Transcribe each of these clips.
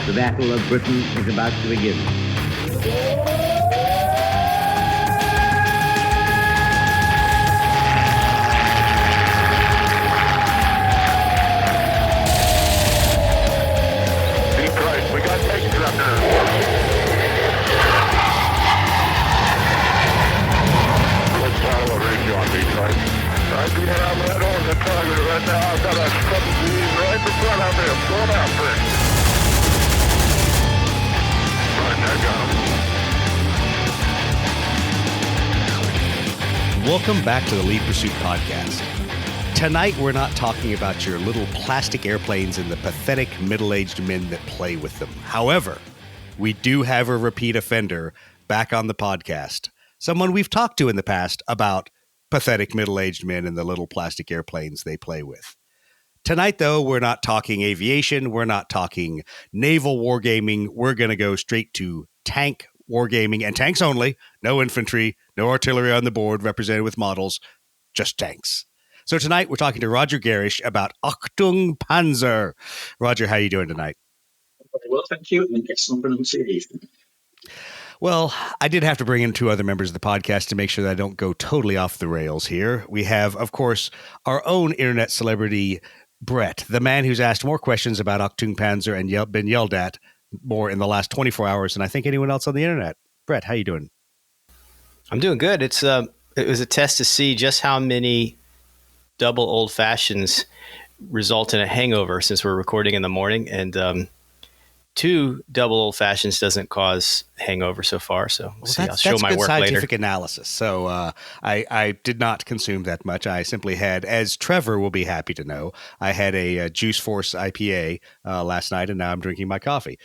The Battle of Britain is about to begin. Deep right, we got tanks up there. Let's follow a range on deep right. I'm right on the target right now. I've got a submarine right in front of me. I'm going after it. Right, I got him. Welcome back to the Lead Pursuit Podcast. Tonight, we're not talking about your little plastic airplanes and the pathetic middle-aged men that play with them. However, we do have a repeat offender back on the podcast. Someone we've talked to in the past about pathetic middle-aged men and the little plastic airplanes they play with. Tonight, though, we're not talking aviation. We're not talking naval wargaming. We're going to go straight to tank wargaming and tanks only. No infantry, no artillery on the board represented with models, just tanks. So tonight, we're talking to Roger Gerrish about Achtung Panzer. Roger, how are you doing tonight? Very well, thank you. And excellent pronunciation. Well, I did have to bring in two other members of the podcast to make sure that I don't go totally off the rails here. We have, of course, our own internet celebrity, Brett, the man who's asked more questions about Achtung Panzer and been yelled at more in the last 24 hours than I think anyone else on the internet. Brett, how you doing? I'm doing good. It was a test to see just how many double old fashions result in a hangover since we're recording in the morning, and two double old fashions doesn't cause hangover so far. So we'll see. I'll show my work later. Scientific analysis. So I did not consume that much. I simply had, as Trevor will be happy to know, I had a Juice Force IPA last night, and now I'm drinking my coffee.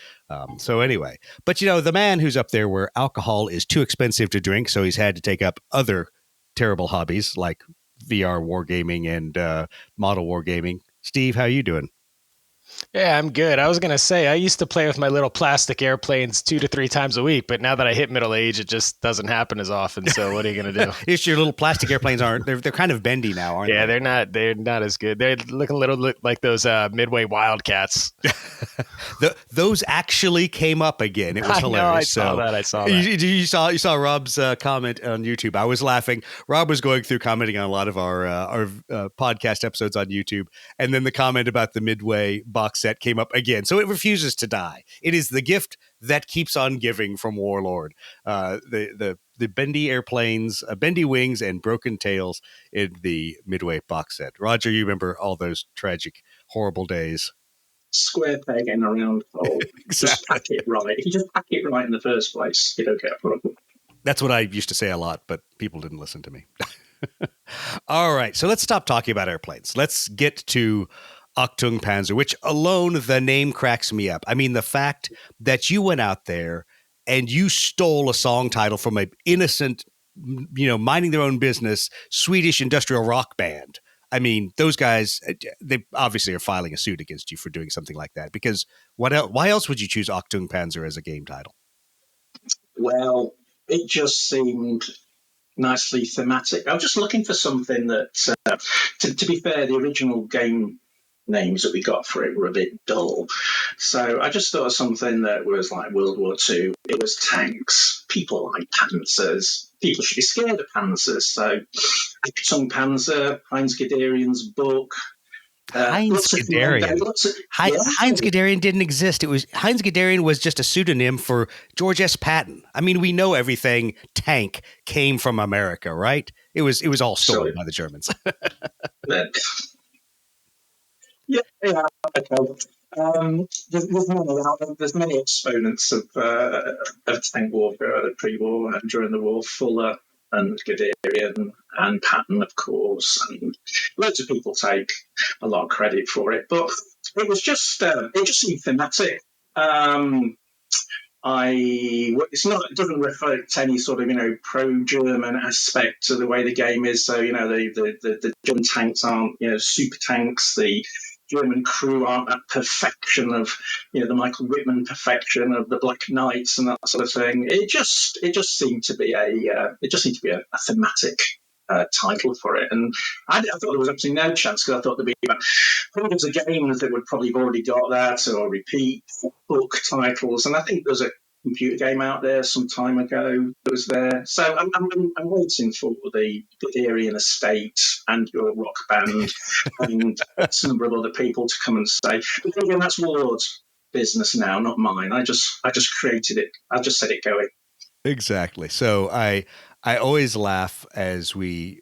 So anyway, but you know, the man who's up there where alcohol is too expensive to drink, so he's had to take up other terrible hobbies like VR wargaming and model wargaming. Steve, how are you doing? Yeah, I'm good. I was going to say, I used to play with my little plastic airplanes 2 to 3 times a week, but now that I hit middle age, it just doesn't happen as often. So what are you going to do? It's your little plastic airplanes they're kind of bendy now, aren't they? Yeah, they're not as good. They look a little like those Midway Wildcats. Those actually came up again. It was hilarious. I saw that. You saw Rob's comment on YouTube. I was laughing. Rob was going through commenting on a lot of our podcast episodes on YouTube, and then the comment about the Midway box set came up again. So it refuses to die. It is the gift that keeps on giving from Warlord. The bendy airplanes, bendy wings, and broken tails in the Midway box set. Roger, you remember all those tragic, horrible days. Square peg in a round hole. Exactly. Just pack it right. If you just pack it right in the first place, you don't get a problem. That's what I used to say a lot, but people didn't listen to me. All right, so let's stop talking about airplanes. Let's get to Achtung Panzer, which alone, the name cracks me up. I mean, the fact that you went out there and you stole a song title from an innocent, minding their own business, Swedish industrial rock band. I mean, those guys, they obviously are filing a suit against you for doing something like that, because why else would you choose Achtung Panzer as a game title? Well, it just seemed nicely thematic. I was just looking for something that, to be fair, the original game names that we got for it were a bit dull. So I just thought of something that was like World War II. It was tanks. People like panzers. People should be scared of panzers. So Achtung Panzer, Heinz Guderian's book. Heinz Guderian. Heinz Guderian didn't exist. Heinz Guderian was just a pseudonym for George S. Patton. I mean, we know everything tank came from America, right? It was all stolen by the Germans. Yeah, okay. There's many exponents of tank warfare, pre-war and during the war. Fuller and Guderian and Patton, of course, and loads of people take a lot of credit for it. But it was just it just seemed thematic. It doesn't reflect any sort of pro-German aspect to the way the game is. So the German tanks aren't super tanks. The German crew aren't that perfection of the Michael Whitman perfection of the Black Knights and that sort of thing. It just seemed to be a thematic title for it. And I thought there was absolutely no chance, because I thought there'd be about hundreds of games that would probably have already got that, or repeat book titles. And I think there's a computer game out there some time ago that was there. So I'm waiting for the Aryan Estate and your rock band and a number of other people to come and say, but again, that's Warlord's business now, not mine. I just created it. I just set it going. Exactly. So I always laugh as we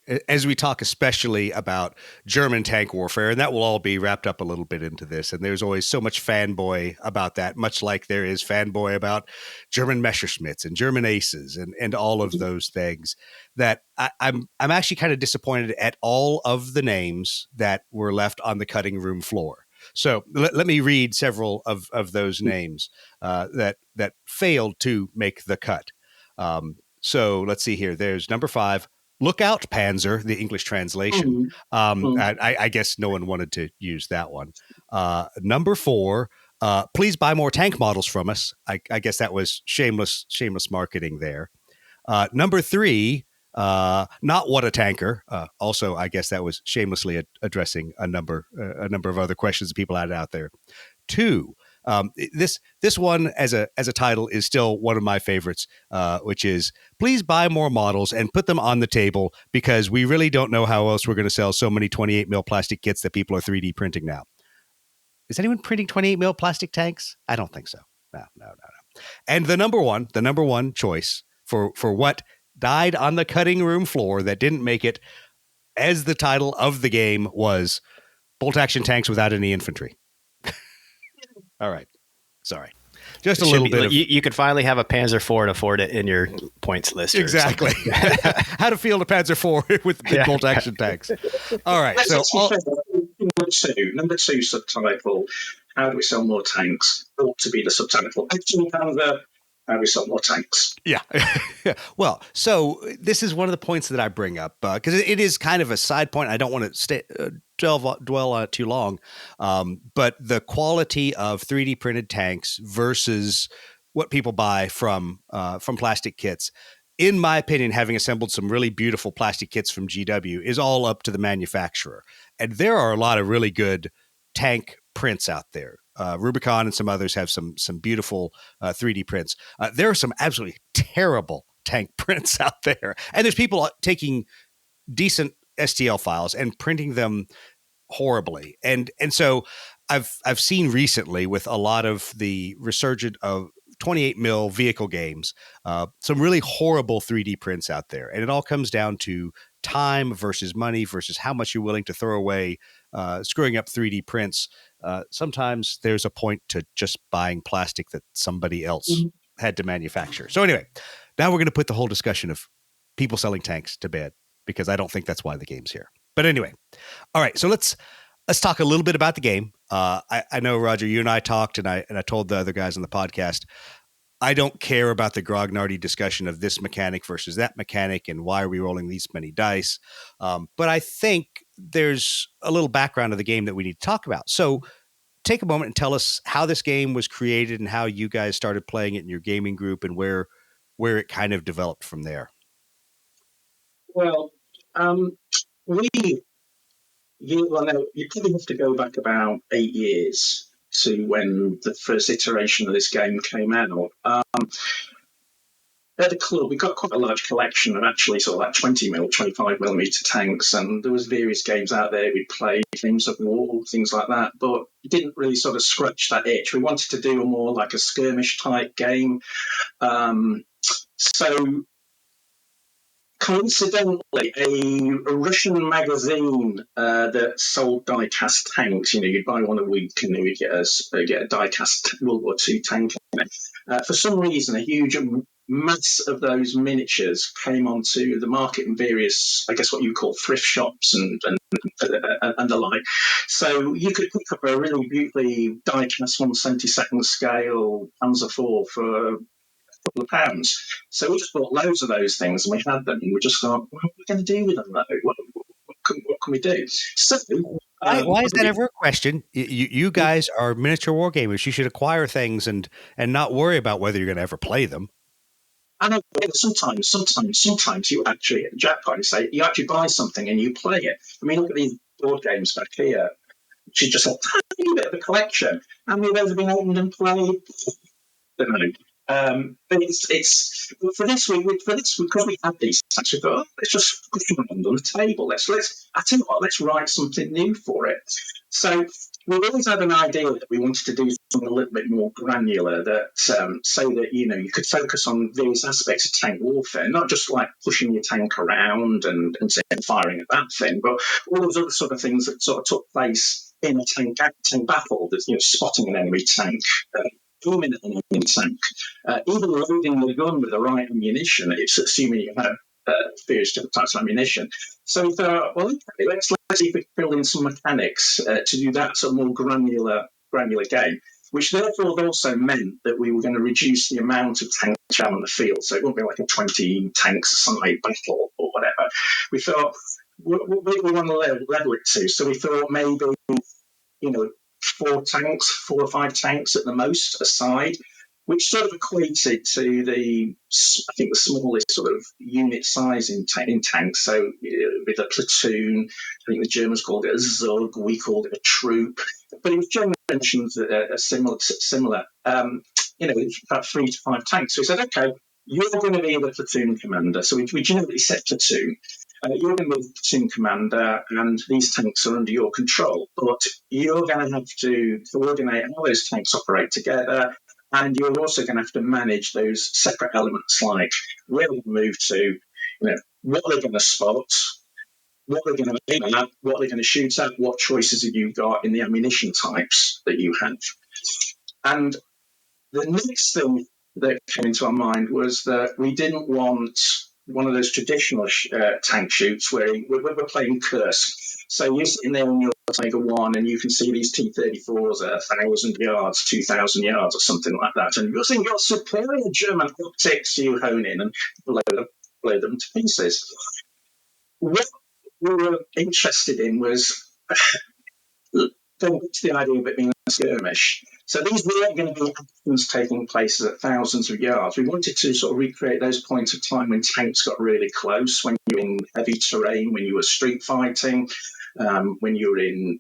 talk, especially about German tank warfare, and that will all be wrapped up a little bit into this. And there's always so much fanboy about that, much like there is fanboy about German Messerschmitts and German Aces and all of those things. That I'm actually kind of disappointed at all of the names that were left on the cutting room floor. So let me read several of those names that failed to make the cut. So let's see here. There's number 5, Lookout Panzer, the English translation. I guess no one wanted to use that one. Number 4, please buy more tank models from us. I guess that was shameless marketing there. Number 3, not what a tanker. Also, I guess that was shamelessly addressing a number of other questions that people had out there. 2, this one as a title is still one of my favorites, which is please buy more models and put them on the table, because we really don't know how else we're going to sell so many 28 mil plastic kits that people are 3D printing now. Is anyone printing 28 mil plastic tanks? I don't think so. No. And the number one choice for what died on the cutting room floor that didn't make it as the title of the game was bolt action tanks without any infantry. All right. Sorry. Just a little bit. You could finally have a Panzer IV and afford it in your points list. Exactly. How to field a Panzer IV with bolt action tanks. All right. Number two subtitle, how do we sell more tanks? Ought to be the subtitle. Achtung Panzer, how do we sell more tanks? Yeah. Well, so this is one of the points that I bring up because it is kind of a side point. I don't want to dwell on it too long. But the quality of 3D printed tanks versus what people buy from plastic kits, in my opinion, having assembled some really beautiful plastic kits from GW, is all up to the manufacturer. And there are a lot of really good tank prints out there. Rubicon and some others have some beautiful 3D prints. There are some absolutely terrible tank prints out there. And there's people taking decent STL files and printing them horribly. And so I've seen recently with a lot of the resurgent of 28 mil vehicle games, some really horrible 3D prints out there. And it all comes down to time versus money versus how much you're willing to throw away screwing up 3D prints. Sometimes there's a point to just buying plastic that somebody else had to manufacture. So anyway, now we're going to put the whole discussion of people selling tanks to bed, because I don't think that's why the game's here. But anyway, all right. So let's talk a little bit about the game. I know, Roger, you and I talked, and I told the other guys on the podcast, I don't care about the grognardy discussion of this mechanic versus that mechanic and why are we rolling these many dice. But I think there's a little background of the game that we need to talk about. So take a moment and tell us how this game was created and how you guys started playing it in your gaming group and where it kind of developed from there. Well, you probably have to go back about 8 years to when the first iteration of this game came out. At the club, we got quite a large collection of actually sort of like 25 millimeter tanks, and there was various games out there we played, Games of War, things like that, but it didn't really sort of scratch that itch. We wanted to do a more like a skirmish type game. So coincidentally, a Russian magazine that sold die-cast tanks, you'd buy one a week and you would get a die-cast World War II tank. For some reason, a huge mass of those miniatures came onto the market in various, I guess, what you call thrift shops and the like. So you could pick up a really beautifully die-cast 1/72 scale Panzer IV for couple of pounds. So we just bought loads of those things and we had them, and we just thought, what are we going to do with them though? What can we do? So, why is that ever a question? You guys are miniature war gamers. You should acquire things and not worry about whether you're going to ever play them. I know sometimes you actually at jackpot and say you actually buy something and you play it. I mean, look at these board games back here, which is just a tiny bit of a collection. How many of those have been opened and played? Don't know. But it's for this week because we had these things. We thought, let's just put them on the table. Let's I tell you what, let's write something new for it. So we've always had an idea that we wanted to do something a little bit more granular, that so that you could focus on various aspects of tank warfare, not just like pushing your tank around and firing at that thing, but all those other sort of things that sort of took place in a tank battle. That's spotting an enemy tank. Aiming at an enemy tank, even loading the gun with the right ammunition. It's assuming you have various different types of ammunition. So we thought, well, okay, let's see if we can build in some mechanics to do that sort of more granular game. Which therefore also meant that we were going to reduce the amount of tanks out on the field. So it won't be like a 20 tanks side battle or whatever. We thought, what do we want to level it to? So we thought maybe 4 or 5 tanks at the most aside, which sort of equated to the smallest sort of unit size in tanks. So with a platoon, I think the Germans called it a Zug, we called it a troop, but it was generally mentioned similar. About 3 to 5 tanks. So we said, okay, you're going to be the platoon commander. So we generally set platoon. You're going to be the platoon commander, and these tanks are under your control. But you're going to have to coordinate how those tanks operate together, and you're also going to have to manage those separate elements, like where they move to, what they're going to spot, what they're going to aim at, what they're going to shoot at, what choices have you got in the ammunition types that you have. And the next thing that came into our mind was that we didn't want one of those traditional tank shoots where we're playing Kursk. So you're sitting there on your Tiger 1 and you can see these T-34s at 1,000 yards, 2,000 yards or something like that. And you're seeing your superior German optics, you hone in and blow them to pieces. What we were interested in was going back to the idea of it being a skirmish. So these weren't going to be actions taking place at thousands of yards. We wanted to sort of recreate those points of time when tanks got really close, when you were in heavy terrain, when you were street fighting, when you were in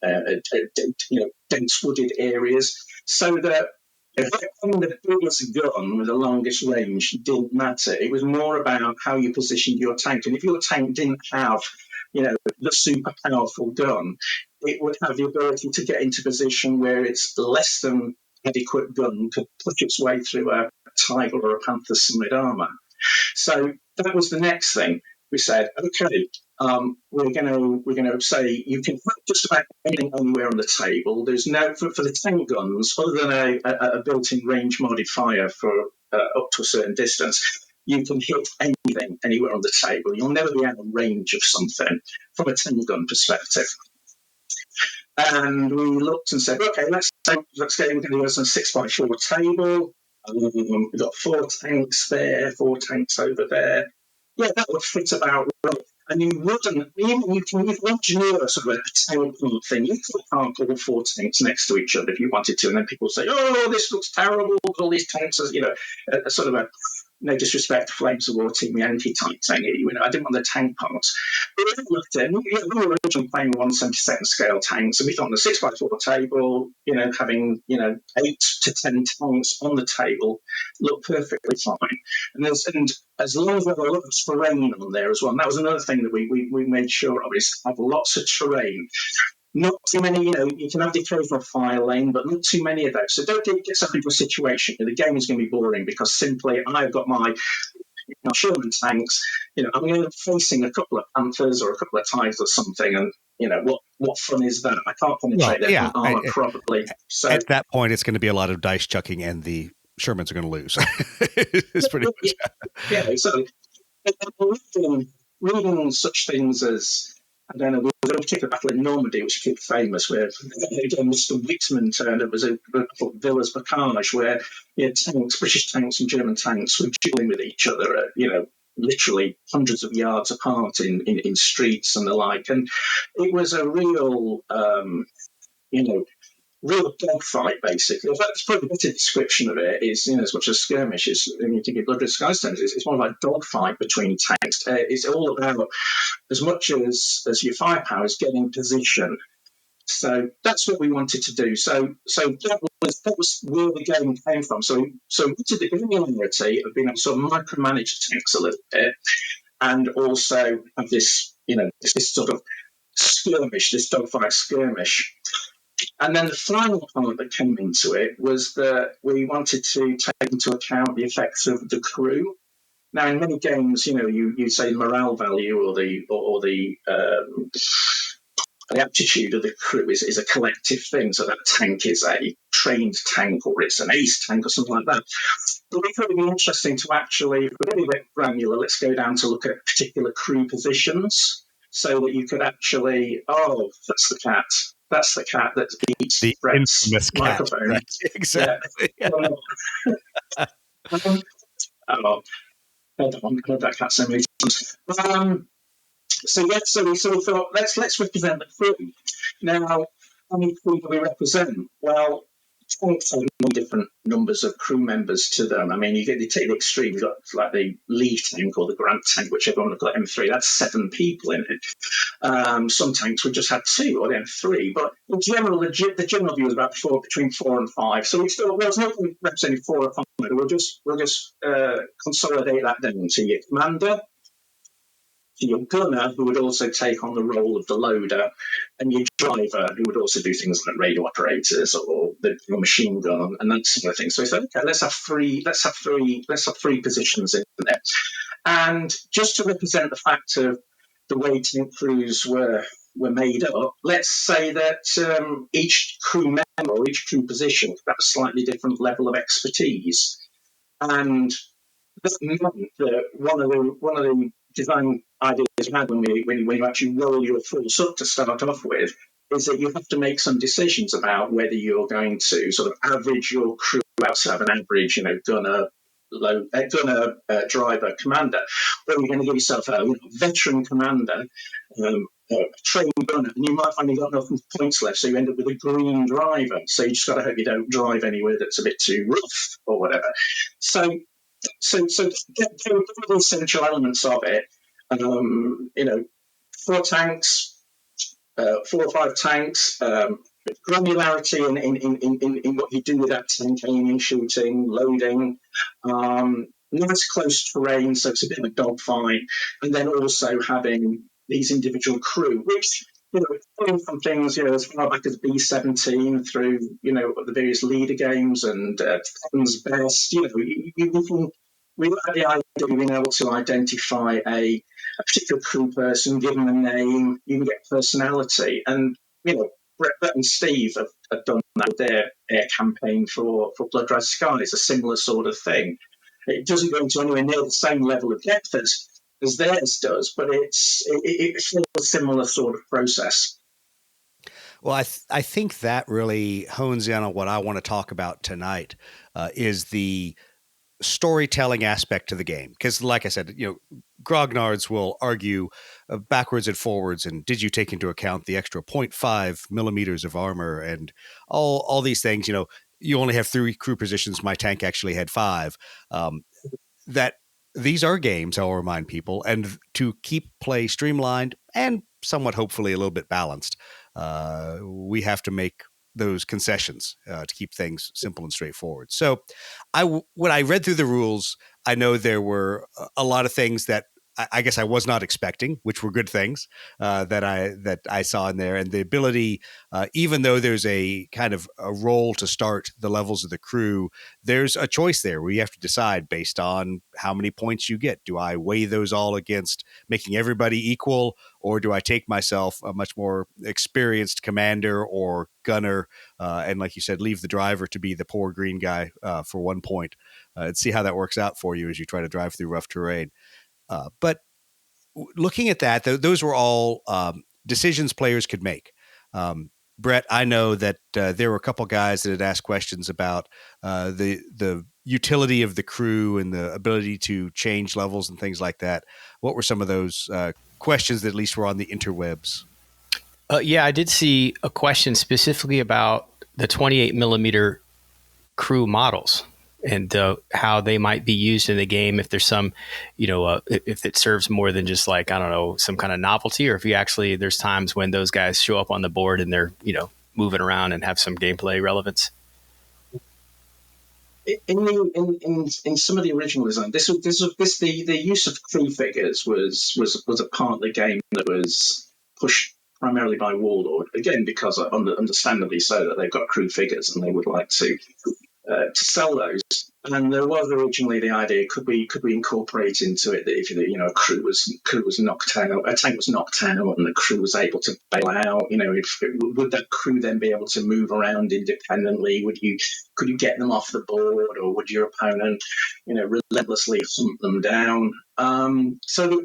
dense wooded areas, so that having the biggest gun with the longest range didn't matter. It was more about how you positioned your tank. And if your tank didn't have the super powerful gun, it would have the ability to get into position where its less than adequate gun could push its way through a Tiger or a Panther's side armour. So that was the next thing. We said, okay, we're going to say you can put just about anything anywhere on the table. There's no for the tank guns, other than a built-in range modifier for up to a certain distance. You can hit anything anywhere on the table. You'll never be out of range of something from a tank gun perspective. And we looked and said, okay, let's go. We're going to do some 6x4 table. We've got 4 tanks there, 4 tanks over there. Yeah, that would fit about right. And you wouldn't, you can engineer a sort of a tank thing. You could park all 4 tanks next to each other if you wanted to, and then people say, oh, this looks terrible, all these tanks are, a sort of a, no disrespect to Flames of War Team Yankee type thing. I didn't want the tank parts. But we looked at it, we were originally playing 1/72 scale tanks, and we thought on the 6x4 table, having 8 to 10 tanks on the table looked perfectly fine. And as long as we had a lot of terrain on there as well, and that was another thing that we made sure of, is have lots of terrain. Not too many, you can have the occasional fire lane, but not too many of those. So don't get yourself into a situation where the game is going to be boring because simply I've got my Sherman tanks, I'm going to be facing a couple of Panthers or a couple of Tigers or something, and what fun is that? I can't penetrate their armor properly. So at that point, it's going to be a lot of dice chucking, and the Shermans are going to lose. It's pretty much. Yeah, exactly. Reading such things as, I don't know, there was a particular battle in Normandy which became famous, where again Mr. Whitman turned up as a Villa's Bocage, where tanks, British tanks and German tanks were dueling with each other at literally hundreds of yards apart in streets and the like, and it was a real real dogfight, basically. That's probably a better description of it. Is as much as skirmish is. When you think of Blood Red Skies tanks, it's more like dogfight between tanks. It's all about as much as your firepower is getting position. So that's what we wanted to do. So that was where the game came from. So we wanted the granularity of being able to sort of micromanage tanks a little bit, and also have this this sort of skirmish, this dogfight skirmish. And then the final part that came into it was that we wanted to take into account the effects of the crew. Now, in many games, you say morale value or the aptitude of the crew is a collective thing. So that tank is a trained tank, or it's an ace tank, or something like that. But we thought it'd be interesting to actually, if we're really a bit granular, let's go down to look at particular crew positions, so that you could actually, that's the cat. That's the cat that beats The Brett's infamous cat. microphone. Right. Exactly. Yeah. I don't heard that cat so many times. So we thought let's represent the crew. Now, how many crew do we represent? Well, tanks have many different numbers of crew members to them. I mean, you take the extreme. You've got like the lead tank or the grand tank, whichever one. Look at M3. That's 7 people in it. Some tanks would just have 2 or then 3. But in general, the general view is about between 4 and 5. So we still there's no representing 4 or 5. We'll just consolidate that down to your commander, to your gunner, who would also take on the role of the loader, and your driver, who would also do things like radio operators or the machine gun and that sort of thing. So we said, okay, let's have three positions in there. And just to represent the fact of the way tank crews were made up, let's say that each crew member or each crew position could have a slightly different level of expertise. And that meant that one of the design ideas we had when you actually roll your force up to start off with is that you have to make some decisions about whether you're going to sort of average your crew out to have an average, gunner, driver, commander, or you're going to give yourself a veteran commander, trained gunner, and you might find you've got enough points left, so you end up with a green driver. So you just got to hope you don't drive anywhere that's a bit too rough or whatever. So there were the essential elements of it. 4 tanks, 4 or 5 tanks, granularity in what you do with that tank, aiming, shooting, loading, nice close terrain, so it's a bit of a dogfight, and then also having these individual crew, which from things as far back as B-17 through the various leader games and Patton's Best. We had the idea of being able to identify a particular crew person, give them a name, you can get personality. And, Brett and Steve have done that with their air campaign for Blood Red Skies, a similar sort of thing. It doesn't go into anywhere near the same level of depth as theirs does, but it's a similar sort of process. Well, I think that really hones in on what I want to talk about tonight, is the storytelling aspect to the game. Because like I said, grognards will argue backwards and forwards, and did you take into account the extra 0.5 millimeters of armor and all these things. You only have 3 crew positions. My tank actually had 5. That these are games, I'll remind people, and to keep play streamlined and somewhat hopefully a little bit balanced, we have to make those concessions to keep things simple and straightforward. So when I read through the rules, I know there were a lot of things that I guess I was not expecting, which were good things that I saw in there. And the ability, even though there's a kind of a role to start the levels of the crew, there's a choice there where you have to decide based on how many points you get. Do I weigh those all against making everybody equal, or do I take myself a much more experienced commander or gunner, and like you said, leave the driver to be the poor green guy for 1 point, and see how that works out for you as you try to drive through rough terrain. But looking at that, those were all decisions players could make. Brett, I know that there were a couple guys that had asked questions about the utility of the crew and the ability to change levels and things like that. What were some of those questions that at least were on the interwebs? Yeah, I did see a question specifically about the 28 millimeter crew models and how they might be used in the game. If there's some, if it serves more than just like, I don't know, some kind of novelty, or if you actually, there's times when those guys show up on the board and they're, moving around and have some gameplay relevance. In some of the original design, the use of crew figures was a part of the game that was pushed primarily by Warlord, again because understandably so that they've got crew figures and they would like to sell those. And there was originally the idea: could we incorporate into it that if a crew was knocked out, a tank was knocked out, and the crew was able to bail out? Would that crew then be able to move around independently? Could you get them off the board, or would your opponent, relentlessly hunt them down? So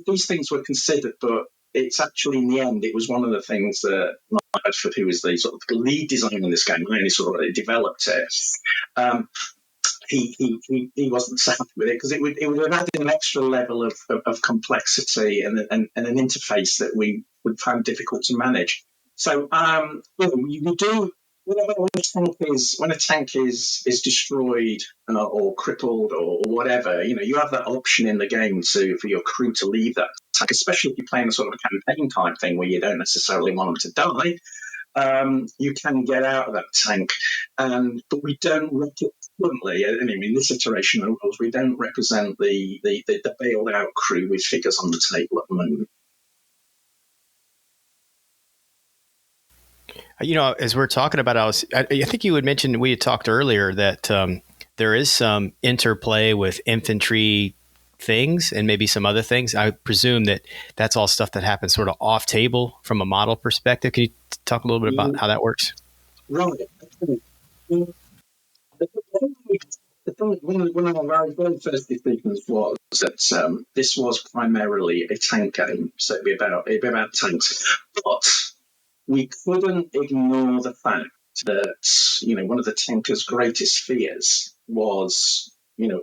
these things were considered, but it's actually in the end it was one of the things that Radford, who was the sort of lead designer in this game, I only sort of developed it. He wasn't so happy with it because it would have added an extra level of complexity and an interface that we would find difficult to manage. So you do when a tank is destroyed or crippled or whatever, you have that option in the game for your crew to leave that tank, especially if you're playing a sort of a campaign type thing where you don't necessarily want them to die. You can get out of that tank, but we don't currently. In this iteration of rules, we don't represent the bailed out crew with figures on the table at the moment. As we're talking about, I think you had mentioned, we had talked earlier that there is some interplay with infantry things and maybe some other things. I presume that that's all stuff that happens sort of off table from a model perspective. Can you talk a little bit about how that works? Right. The thing, one of our very first decisions was that this was primarily a tank game, so it'd be about tanks, but we couldn't ignore the fact that one of the tanker's greatest fears was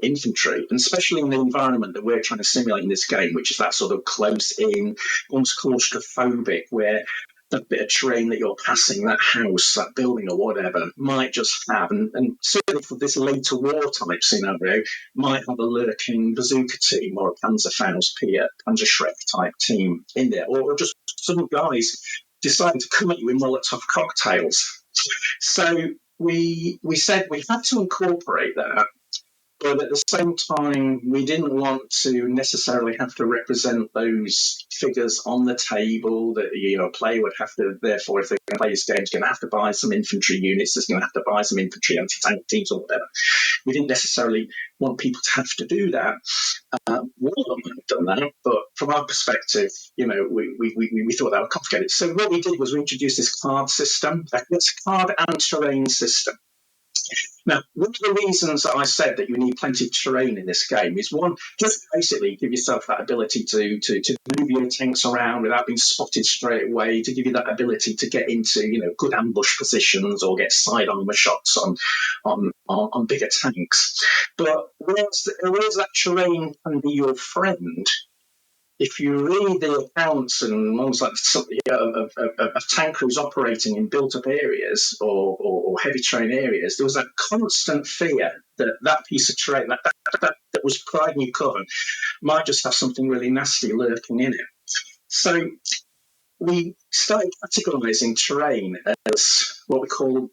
infantry, and especially in the environment that we're trying to simulate in this game, which is that sort of close in, almost claustrophobic, where that bit of terrain that you're passing, that house, that building or whatever, might just have, and certainly for this later war type scenario, might have a lurking bazooka team or a Panzerfaust, Panzerschreck type team in there, or just some guys deciding to come at you with Molotov cocktails. So we said we had to incorporate that, but at the same time, we didn't want to necessarily have to represent those figures on the table. That a player would have to, therefore, if they're going to play this game, is going to have to buy some infantry units. Is going to have to buy some infantry anti-tank teams or whatever. We didn't necessarily want people to have to do that. One of them have done that, but from our perspective, we thought that would complicate it. So what we did was we introduced this card system. It's a card and terrain system. Now, one of the reasons that I said that you need plenty of terrain in this game is, one, just basically give yourself that ability to move your tanks around without being spotted straight away, to give you that ability to get into good ambush positions or get side armor shots on bigger tanks. But whereas that terrain can be your friend, if you read the accounts and ones like of tank crews operating in built-up areas or heavy terrain areas, there was that constant fear that piece of terrain that was providing you cover might just have something really nasty lurking in it. So we started categorizing terrain as what we call,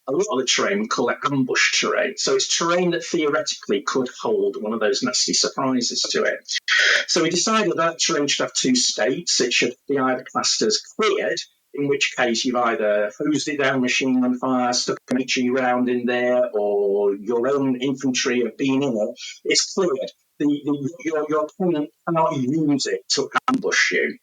a lot of the terrain, we call it ambush terrain. So it's terrain that theoretically could hold one of those nasty surprises to it. So we decided that terrain should have two states. It should be either classed as cleared, in which case you've either hosed it down, machine gun fire, stuck an HE round in there, or your own infantry have been in it. It's cleared. Your opponent cannot use it to ambush you.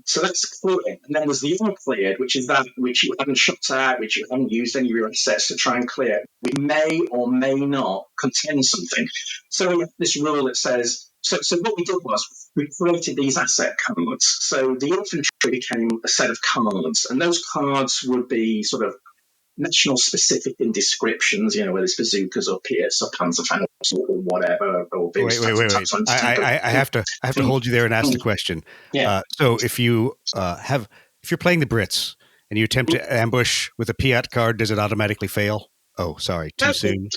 So that's clear. And then there's the uncleared, which is that which you haven't shot at, which you haven't used any of your assets to try and clear. We may or may not contain something. So we have this rule that says, so what we did was we created these asset cards. So the infantry became a set of cards, and those cards would be sort of national specific in descriptions, whether it's bazookas or Pierce or Panzerfaust or whatever. Or wait. I have to hold you there and ask the question. Yeah. So if you're playing the Brits and you attempt to ambush with a Piat card, does it automatically fail? Oh, sorry, too soon.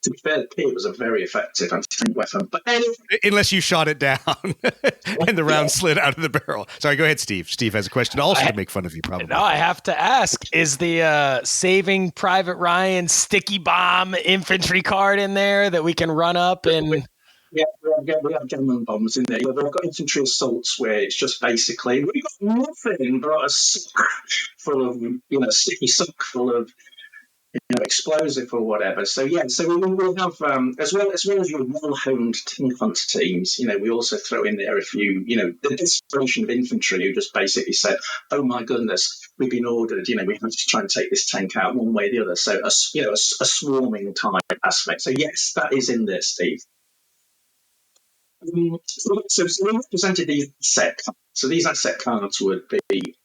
To be fair, the Piat was a very effective anti-tank weapon. But anyway, Unless you shot it down and the round slid out of the barrel. Sorry, go ahead, Steve. Steve has a question also to make fun of you, probably. No, I have to ask, is the Saving Private Ryan sticky bomb infantry card in there that we can run up and... Yeah, we have gunman bombs in there. They've got infantry assaults where it's just basically, we've got nothing but a sock full of, sticky sock full of, explosive or whatever. So yeah, so we will have as well as your well-honed tank hunter teams. We also throw in there a few, the desperation of infantry who just basically said, "Oh my goodness, we've been ordered. We have to try and take this tank out one way or the other." So a swarming type aspect. So yes, that is in there, Steve. So we presented these asset cards. So these asset cards would be.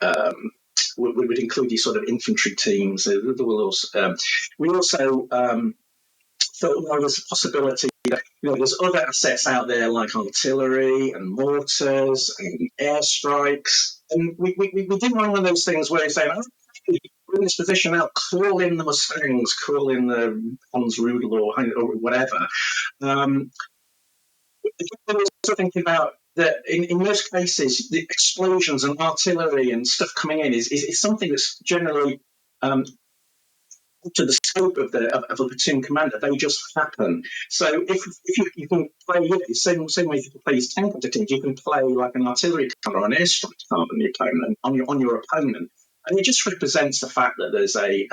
Would include these sort of infantry teams. We also thought there was a possibility that there's other assets out there like artillery and mortars and airstrikes, and we did one of those things where we say, we're in this position now, call in the Mustangs, call in the Hans Rudel or whatever. I was also thinking about that in most cases, the explosions and artillery and stuff coming in is something that's generally to the scope of a platoon commander. They just happen. So if you can play, same way you can play his tank hunter teams, you can play like an artillery card or an airstrike card on your opponent. And it just represents the fact that there's a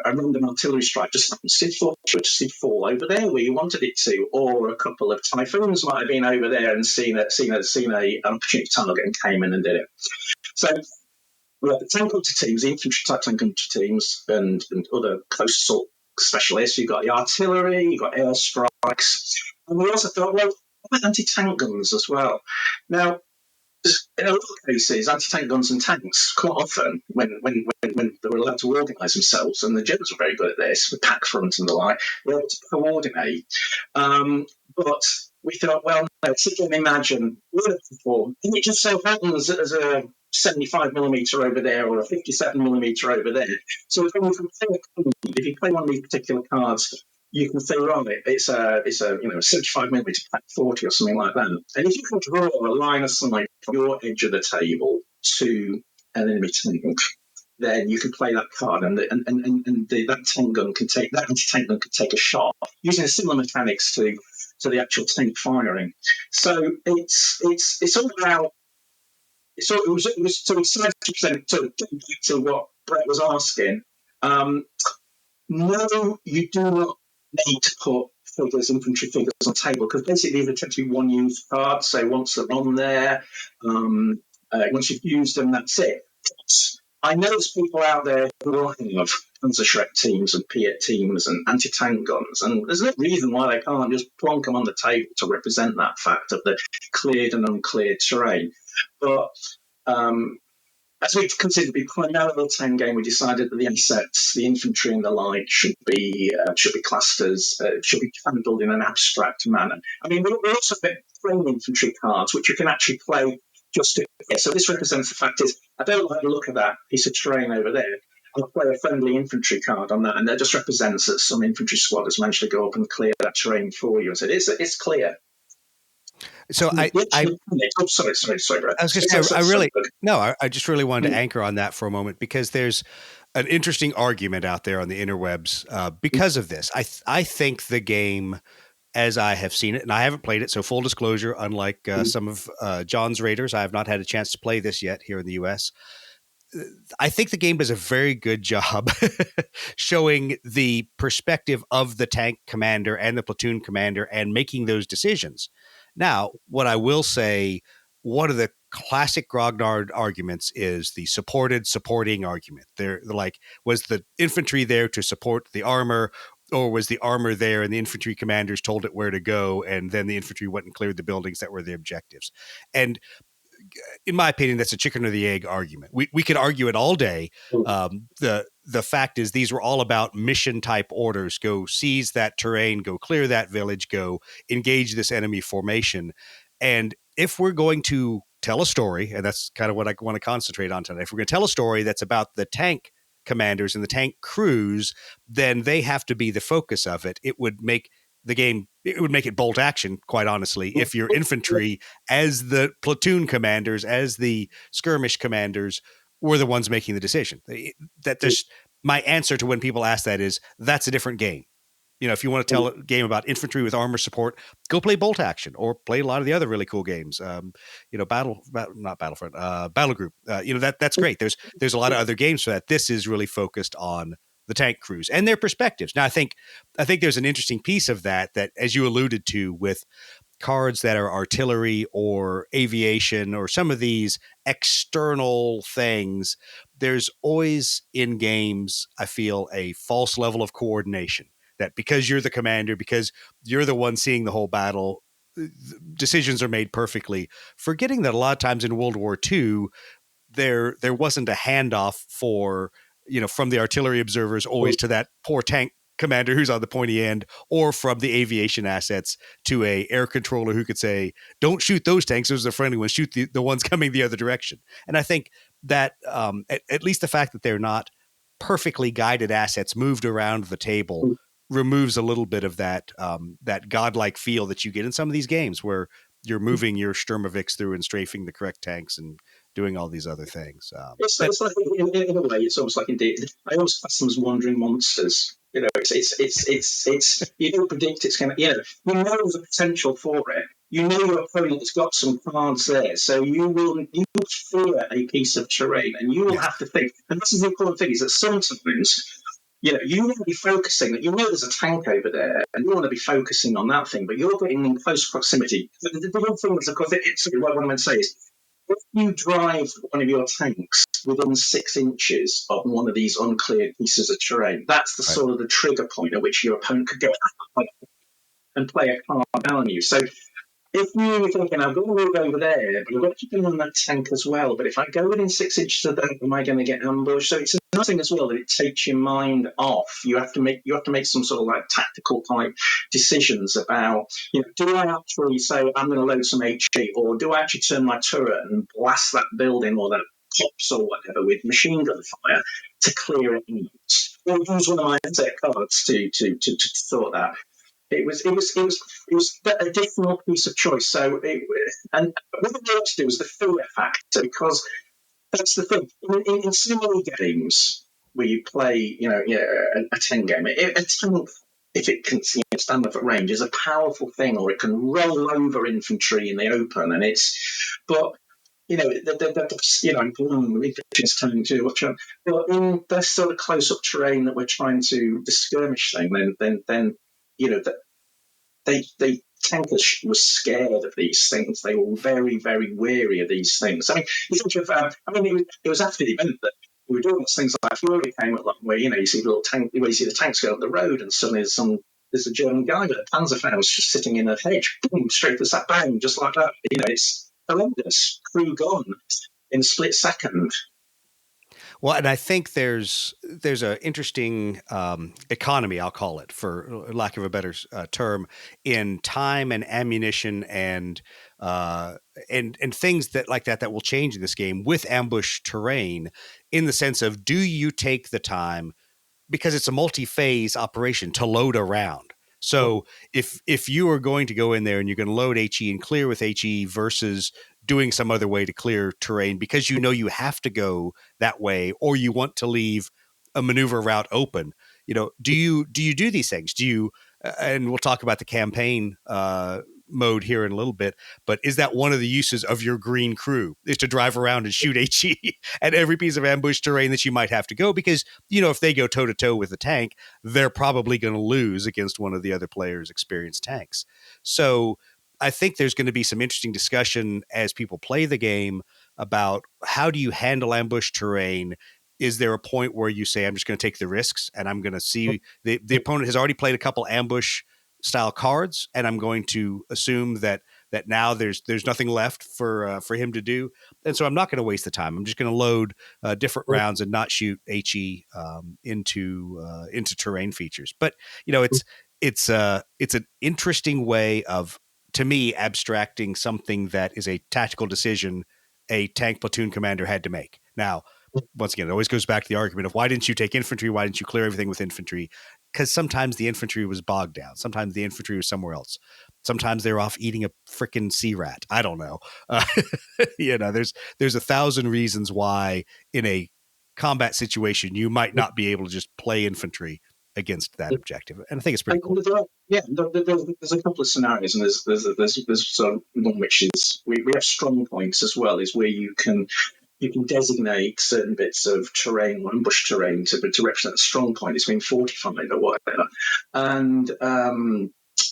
random artillery strike just happens to fall over there where you wanted it to, or a couple of typhoons might have been over there and seen an opportunity target and came in and did it. So we have the tank hunter teams, the infantry type tank hunter teams, and other close assault specialists. You've got the artillery, you've got airstrikes, and we also thought, well, what about anti-tank guns as well? Now, in a lot of cases, anti-tank guns and tanks, quite often, when they were allowed to organise themselves, and the Germans were very good at this, with pack fronts and the like, they were able to coordinate. But we thought, well, let's again imagine what it before, and it just so happens that there's a 75mm over there or a 57mm over there. So if you play one of these particular cards, you can say, right, it's a 75mm pack 40 or something like that. And if you can draw a line of sight from your edge of the table to an enemy tank, then you can play that card, and that tank gun can take that anti-tank gun can take a shot using similar mechanics to the actual tank firing. So it's all about. So it was so exciting to get back to what Brett was asking. No, you do not need to put infantry figures on the table, because basically they tend to be one-use cards. So once they're on there, once you've used them, that's it. I know there's people out there who will have Panzer teams and Piat teams and anti-tank guns, and there's no reason why they can't just plonk them on the table to represent that fact of the cleared and uncleared terrain. But as we considered to be primarily a 10 game, we decided that the assets, the infantry and the like, should be classed as should be handled in an abstract manner. I mean, we also have plain infantry cards, which you can actually play just to. So this represents the fact is, I don't like the look of that piece of terrain over there. I'll play a friendly infantry card on that, and that just represents that some infantry squad has managed to go up and clear that terrain for you. And said it's clear. So sorry, Brett. I was going to say, I just really wanted to anchor on that for a moment, because there's an interesting argument out there on the interwebs because of this. I think the game, as I have seen it, and I haven't played it, so full disclosure, unlike some of John's Raiders, I have not had a chance to play this yet here in the U.S. I think the game does a very good job showing the perspective of the tank commander and the platoon commander and making those decisions. Now, what I will say, one of the classic grognard arguments is the supporting argument. They're like, was the infantry there to support the armor, or was the armor there and the infantry commanders told it where to go, and then the infantry went and cleared the buildings that were the objectives? And in my opinion, that's a chicken or the egg argument. We could argue it all day. The fact is, these were all about mission type orders: go seize that terrain, go clear that village, go engage this enemy formation. And if we're going to tell a story, and that's kind of what I want to concentrate on tonight. If we're going to tell a story that's about the tank commanders and the tank crews, then they have to be the focus of it. It would make the game, it would make it bolt action, quite honestly, if your infantry, as the platoon commanders, as the skirmish commanders, were the ones making the decision. That there's my answer to when people ask that is that's a different game. You know, if you want to tell a game about infantry with armor support, go play Bolt Action or play a lot of the other really cool games. You know, not Battlefront, Battle Group. You know, that's great. There's a lot of other games for that. This is really focused on the tank crews and their perspectives. Now, I think there's an interesting piece of that, as you alluded to, with cards that are artillery or aviation or some of these external things. There's always in games, I feel, a false level of coordination. That because you're the commander, because you're the one seeing the whole battle, decisions are made perfectly. Forgetting that a lot of times in World War II, there wasn't a handoff for, you know, from the artillery observers always to that poor tank commander who's on the pointy end, or from the aviation assets to a air controller who could say, don't shoot those tanks, those are the friendly ones, shoot the ones coming the other direction. And I think that at least the fact that they're not perfectly guided assets moved around the table removes a little bit of that that godlike feel that you get in some of these games where you're moving your Sturmovix through and strafing the correct tanks and doing all these other things. It's like in a way, it's almost like indeed. I always class them as wandering monsters. You know, it's you don't predict it's going to. You know the potential for it. You know your opponent has got some cards there, so you will fear a piece of terrain, and you will have to think. And this is the important thing: is that sometimes, you know, you want to be focusing that you know there's a tank over there, and you want to be focusing on that thing, but you're getting in close proximity. The one thing is, of course, what I want to say is, if you drive one of your tanks within 6 inches of one of these uncleared pieces of terrain, that's the sort of the trigger point at which your opponent could go and play a card down on you. So if you're thinking, I'm going to move over there, but I've got to keep an eye on that tank as well. But if I go within 6 inches of that, am I going to get ambushed? So it's another thing as well that it takes your mind off. You have to make some sort of like tactical type decisions about, you know, do I actually say I'm going to load some HE, or do I actually turn my turret and blast that building or that pops or whatever with machine gun fire to clear it out? Or use one of my asset cards to sort that. It was a different piece of choice. So, and what I wanted to do was the fear factor, because that's the thing. In so many games where you play, you know, a 10 game, a tank, if it can stand up at range, is a powerful thing, or it can roll over infantry in the open, and but. You know, I'm infantry's turning to watch out. But in this sort of close-up terrain that we're trying to skirmish thing, then you know that they tankers were scared of these things. They were very, very wary of these things. I mean, you think of, it was after the event that we were doing things like Fury came along, where you see the little tank, where you see the tanks go up the road, and suddenly there's a German guy with a Panzerfaust just sitting in a hedge, boom, straight to the bang, just like that. You know, it's horrendous. Crew gone in a split second. Well, and I think there's an interesting economy, I'll call it, for lack of a better term, in time and ammunition and things that like that will change in this game with ambush terrain, in the sense of, do you take the time, because it's a multi-phase operation, to load a round? So if you are going to go in there and you're going to load HE and clear with HE versus doing some other way to clear terrain because you know you have to go that way, or you want to leave a maneuver route open, you know, do you do these things? Do you, and we'll talk about the campaign mode here in a little bit, but is that one of the uses of your green crew, is to drive around and shoot HE at every piece of ambush terrain that you might have to go? Because, you know, if they go toe to toe with a tank, they're probably going to lose against one of the other players' experienced tanks. So I think there's going to be some interesting discussion as people play the game about how do you handle ambush terrain. Is there a point where you say, I'm just going to take the risks and I'm going to see the opponent has already played a couple ambush style cards, and I'm going to assume that now there's nothing left for him to do, and so I'm not going to waste the time. I'm just going to load different rounds and not shoot HE into terrain features. But you know, it's an interesting way of, to me, abstracting something that is a tactical decision a tank platoon commander had to make. Now, once again, it always goes back to the argument of why didn't you take infantry? Why didn't you clear everything with infantry? Because sometimes the infantry was bogged down. Sometimes the infantry was somewhere else. Sometimes they were off eating a freaking sea rat. I don't know. There's 1,000 reasons why in a combat situation you might not be able to just play infantry against that objective. And I think it's pretty cool. Yeah, there's a couple of scenarios, and there's sort of one which is we have strong points as well, is where you can designate certain bits of terrain or ambush terrain to represent a strong point. It's been fortified or whatever. And,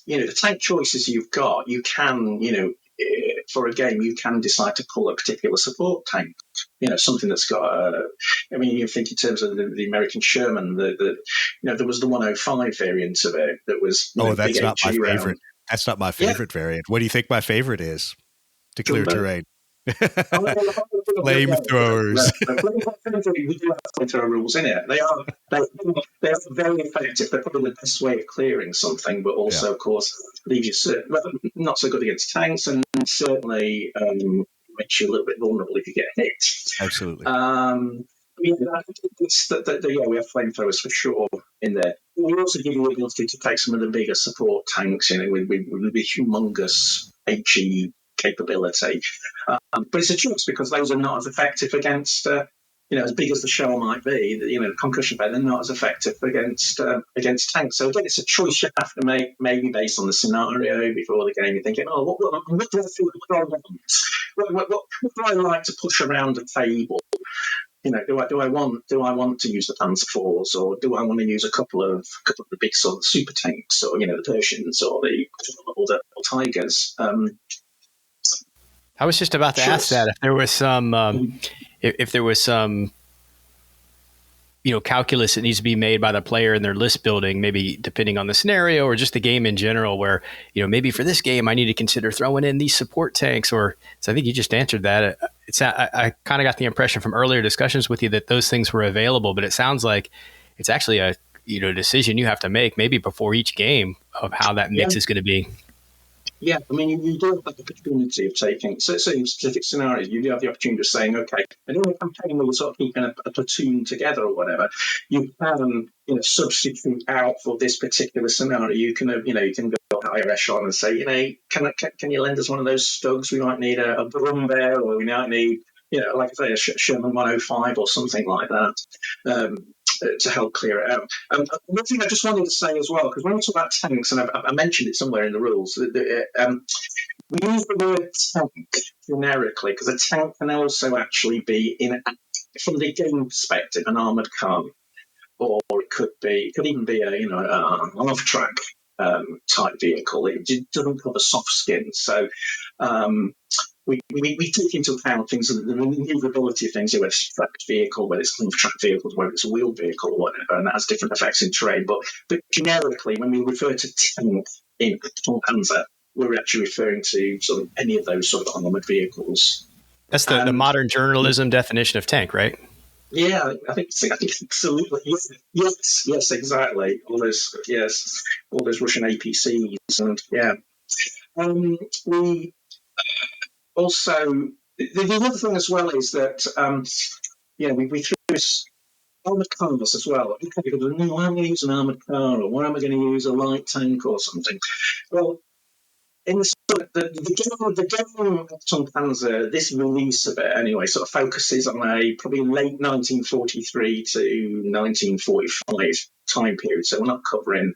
the tank choices you've got, you can, for a game, you can decide to pull a particular support tank. Something that's got, you think in terms of the American Sherman, there was the 105 variant of it that was, that's not my favorite. That's not my favorite variant. What do you think my favorite is to clear terrain? Flamethrowers. We do have flamethrower rules in it. They are very effective. They're probably the best way of clearing something, but also, of course, leaves you not so good against tanks, and certainly makes you a little bit vulnerable if you get hit. Absolutely. We have flamethrowers for sure in there. We also give you the ability to take some of the bigger support tanks, with humongous HE capability. But it's a choice because those are not as effective against, as big as the shell might be, the concussion bed, they're not as effective against tanks. So again, it's a choice you have to make, maybe based on the scenario before the game. You're thinking, what do I feel? What do I want? What do I like to push around the table? Do I want to use the Panzer IVs, or do I want to use a couple of the big sort of super tanks, or the Persians, or the Tigers? I was just about to ask that if there was some, calculus that needs to be made by the player in their list building, maybe depending on the scenario or just the game in general, where, maybe for this game, I need to consider throwing in these support tanks, so I think you just answered that. I kind of got the impression from earlier discussions with you that those things were available, but it sounds like it's actually a, decision you have to make maybe before each game of how that mix is going to be. Yeah, you do have the opportunity of taking, so in specific scenarios, you do have the opportunity of saying, okay, and in a campaign where you're sort of keeping a platoon together or whatever, you can, substitute out for this particular scenario. You can, you can go higher echelon and say, can you lend us one of those Stugs? We might need a brough there, or we might need, like I say, a Sherman 105 or something like that. To help clear it out. One thing I just wanted to say as well, because when we talk about tanks, and I mentioned it somewhere in the rules, we use the word tank generically because a tank can also actually be, from the game perspective, an armoured car, or it could even be an off-track type vehicle. It doesn't cover soft skin, so. We take into account things, the maneuverability of things, whether it's a tracked vehicle, whether it's a tracked vehicle, whether it's a wheeled vehicle or whatever, and that has different effects in terrain. But generically, when we refer to tank in Achtung Panzer, we're actually referring to sort of any of those sort of armoured vehicles. That's the modern journalism definition of tank, right? Yeah, I think absolutely. Yes, exactly. All those Russian APCs, and we. Also, the other thing as well is that, we threw this armoured cars as well. Okay, because I'm going to use an armoured car, or why am I going to use a light tank or something? Well, in the game Achtung Panzer, this release of it anyway, sort of focuses on a probably late 1943 to 1945 time period. So we're not covering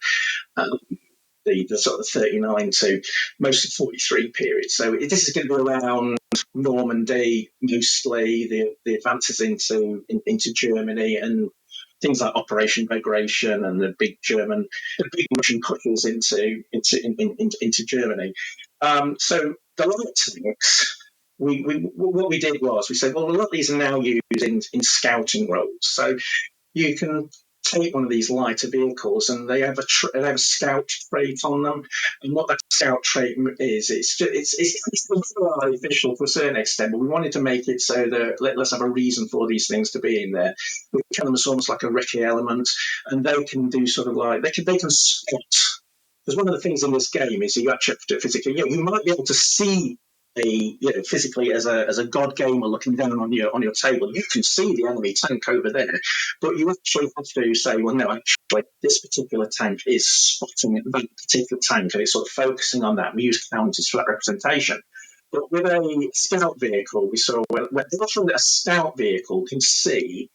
the sort of 39 to mostly 43 period. So this is going to be around Normandy, mostly the advances into Germany, and things like Operation Bagration and the big Russian pushes into Germany. So the light tanks, what we did was we said, well, a lot of these are now used in scouting roles. So you can take one of these lighter vehicles, and they have a scout trait on them. And what that scout trait is, it's artificial to a certain extent, but we wanted to make it so that let's have a reason for these things to be in there. We count them as almost like a recce element, and they can do sort of like they can spot. Because one of the things in this game is you actually have to physically, you might be able to see physically as a god gamer looking down on your table, you can see the enemy tank over there, but you actually have to say, well, no, actually, this particular tank is spotting that particular tank, and it's sort of focusing on that. We use counters for that representation. But with a scout vehicle, we saw when a scout vehicle can see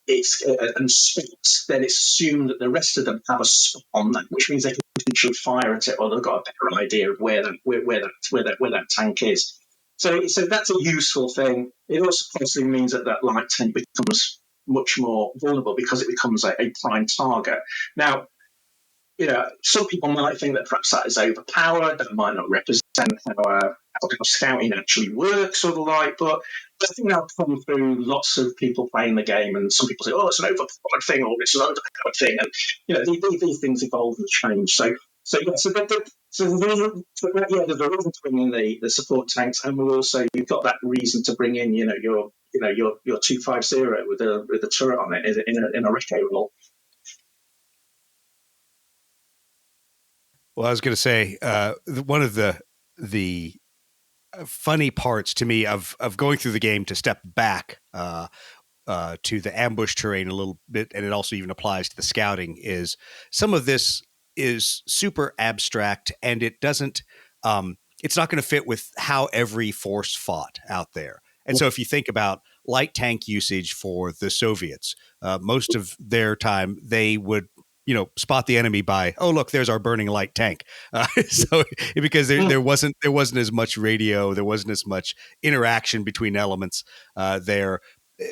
and spots, then it's assumed that the rest of them have a spot on that, which means they can potentially fire at it, or they've got a better idea of where that tank is. So that's a useful thing. It also possibly means that light tank becomes much more vulnerable because it becomes a prime target. Now, some people might think that perhaps that is overpowered. That might not represent how scouting actually works or the like. But I think that'll come through lots of people playing the game, and some people say, "Oh, it's an overpowered thing," or "It's an underpowered thing," and these things evolve and change. There's a reason to bring in the support tanks, and you've got that reason to bring in your 250 with a turret on it in a recce role. Well, I was going to say one of the funny parts to me of going through the game, to step back to the ambush terrain a little bit, and it also even applies to the scouting, is some of this is super abstract, and it doesn't it's not going to fit with how every force fought out there. And so if you think about light tank usage for the Soviets, most of their time they would spot the enemy by, oh, look, there's our burning light tank. So because there wasn't as much radio, there wasn't as much interaction between elements there.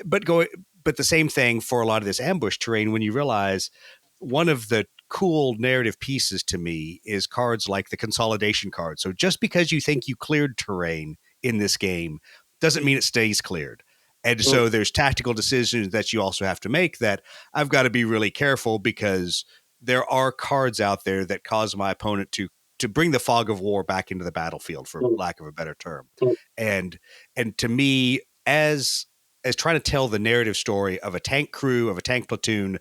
But the same thing for a lot of this ambush terrain, when you realize one of the cool narrative pieces to me is cards like the consolidation card. So just because you think you cleared terrain in this game doesn't mean it stays cleared. And so there's tactical decisions that you also have to make, that I've got to be really careful, because there are cards out there that cause my opponent to bring the fog of war back into the battlefield, for lack of a better term. And to me, as trying to tell the narrative story of a tank crew, of a tank platoon,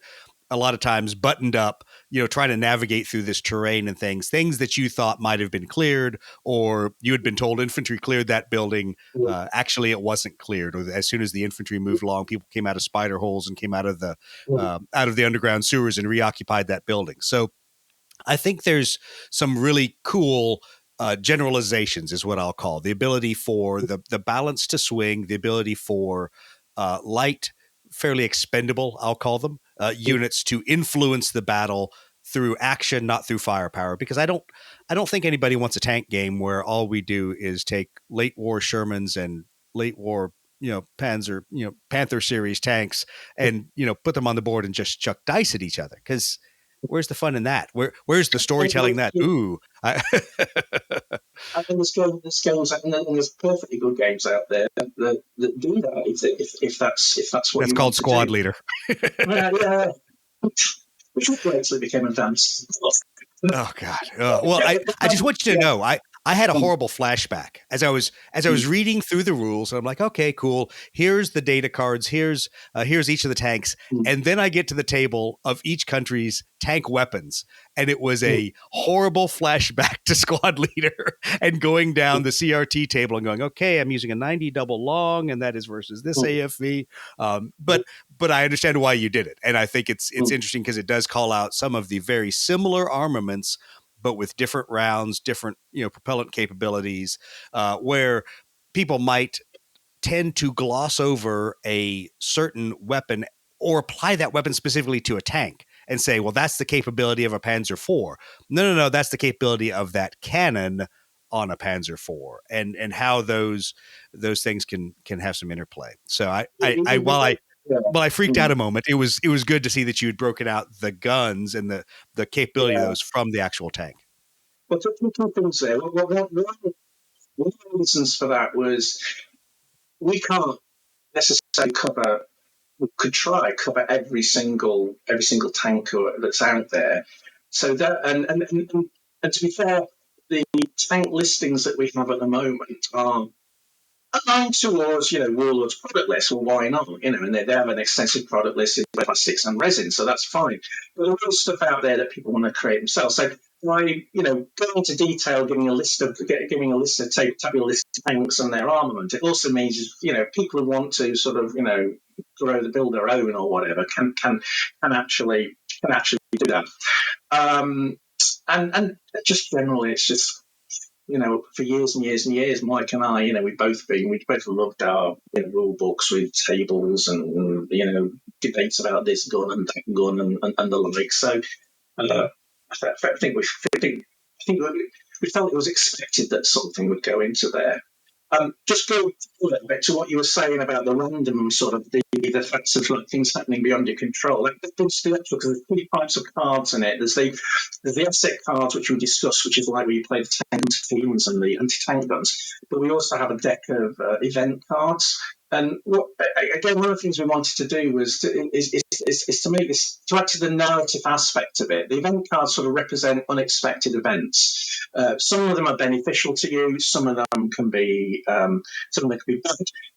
a lot of times buttoned up, trying to navigate through this terrain and things that you thought might have been cleared, or you had been told infantry cleared that building. Actually, it wasn't cleared. Or as soon as the infantry moved along, people came out of spider holes and came out of the underground sewers and reoccupied that building. So I think there's some really cool generalizations, is what I'll call the ability for the balance to swing, the ability for light, fairly expendable, I'll call them, units to influence the battle through action, not through firepower. Because I don't think anybody wants a tank game where all we do is take late war Shermans and late war Panzer, Panther series tanks, and put them on the board and just chuck dice at each other. Because where's the fun in that? Where's the storytelling that? Ooh. I mean, there's games, and there's perfectly good games out there that do that. If that's what that's called Squad Leader. Yeah. Which greatly became advanced. Oh God! Well, I just want you to know, I had a horrible flashback as I was reading through the rules, and I'm like, okay, cool. Here's the data cards. Here's each of the tanks, and then I get to the table of each country's tank weapons, and it was a horrible flashback to Squad Leader and going down the CRT table and going, okay, I'm using a 90 double long, and that is versus this AFV. But I understand why you did it, and I think it's interesting because it does call out some of the very similar armaments, but with different rounds, different propellant capabilities, where people might tend to gloss over a certain weapon or apply that weapon specifically to a tank and say, well, that's the capability of a Panzer IV. No, that's the capability of that cannon on a Panzer IV, and how those things can have some interplay. So while I freaked out a moment, it was good to see that you had broken out the guns and the capability of those from the actual tank. Well, two things there. One of the reasons for that was we can't necessarily cover. We could try cover every single tank that's out there. So that and to be fair, the tank listings that we have at the moment are aligned towards Warlord's product list. Well, why not? And they have an extensive product list in plastics and resin, so that's fine. But there's real stuff out there that people want to create themselves. So by going into detail, giving a list of tabular list of tanks and their armament, it also means people who want to sort of build their own or whatever can actually do that. And just generally, it's just for years and years and years, Mike and I, we both loved our rule books with tables and debates about this gun and that gun and the like. So I think we felt it was expected that something would go into there. Just go a little bit to what you were saying about the random sort of the effects of things happening beyond your control. Because there's three types of cards in it. There's the asset cards, which we discussed, which is like where you play the tank teams and the anti-tank guns. But we also have a deck of event cards. And one of the things we wanted to do was to make this, to add to the narrative aspect of it. The event cards sort of represent unexpected events. Some of them are beneficial to you. Some of them can be bad.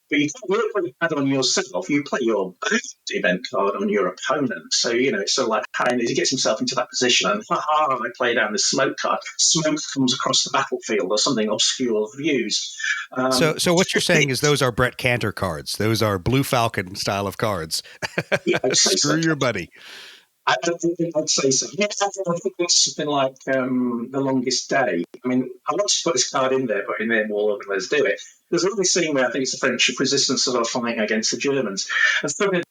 But you can't play bad on yourself. You play your bad event card on your opponent. So it's sort of like he gets himself into that position, and I play down the smoke card. Smoke comes across the battlefield or something obscure views. So what you're saying is those are Brett Cantor cards. Those are Blue Falcon style of cards. Yeah, Screw your buddy. I don't think I'd say so. Yeah, I think it's something like The Longest Day. I mean, I want to put this card in there, but in there, well, let's do it. There's a lovely scene where I think it's the French resistance sort of fighting against the Germans. And suddenly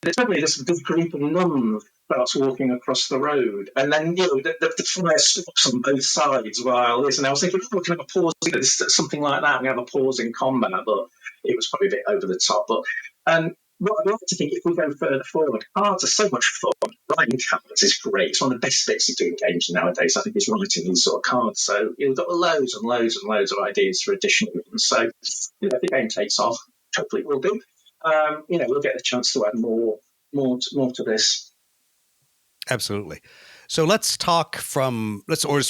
this group of nuns starts walking across the road. And then, the fire stops on both sides while this. And I was thinking, we can have a pause, something like that. We have a pause in combat, but it was probably a bit over the top. But what I'd like to think, if we go further forward, cards are so much fun. Writing cards is great. It's one of the best bits of doing games nowadays, I think, is writing these sort of cards. So you've got loads and loads and loads of ideas for additional ones. So if the game takes off, hopefully it will do. We'll get a chance to add more to this. Absolutely. So let's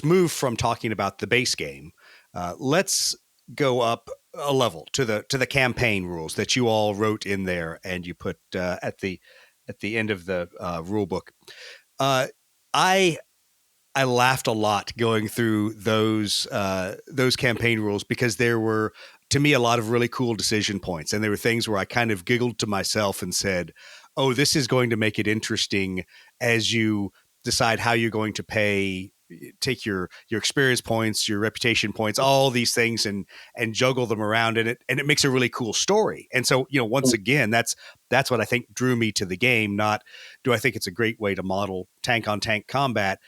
move from talking about the base game. Let's go up a level to the campaign rules that you all wrote in there and you put at the end of the rule book. I laughed a lot going through those campaign rules because there were, to me, a lot of really cool decision points, and there were things where I kind of giggled to myself and said, "Oh, this is going to make it interesting as you decide how you're going to take your experience points, your reputation points, all these things and juggle them around in it. And it makes a really cool story." And so, once again, that's what I think drew me to the game. Not do I think it's a great way to model tank on tank combat,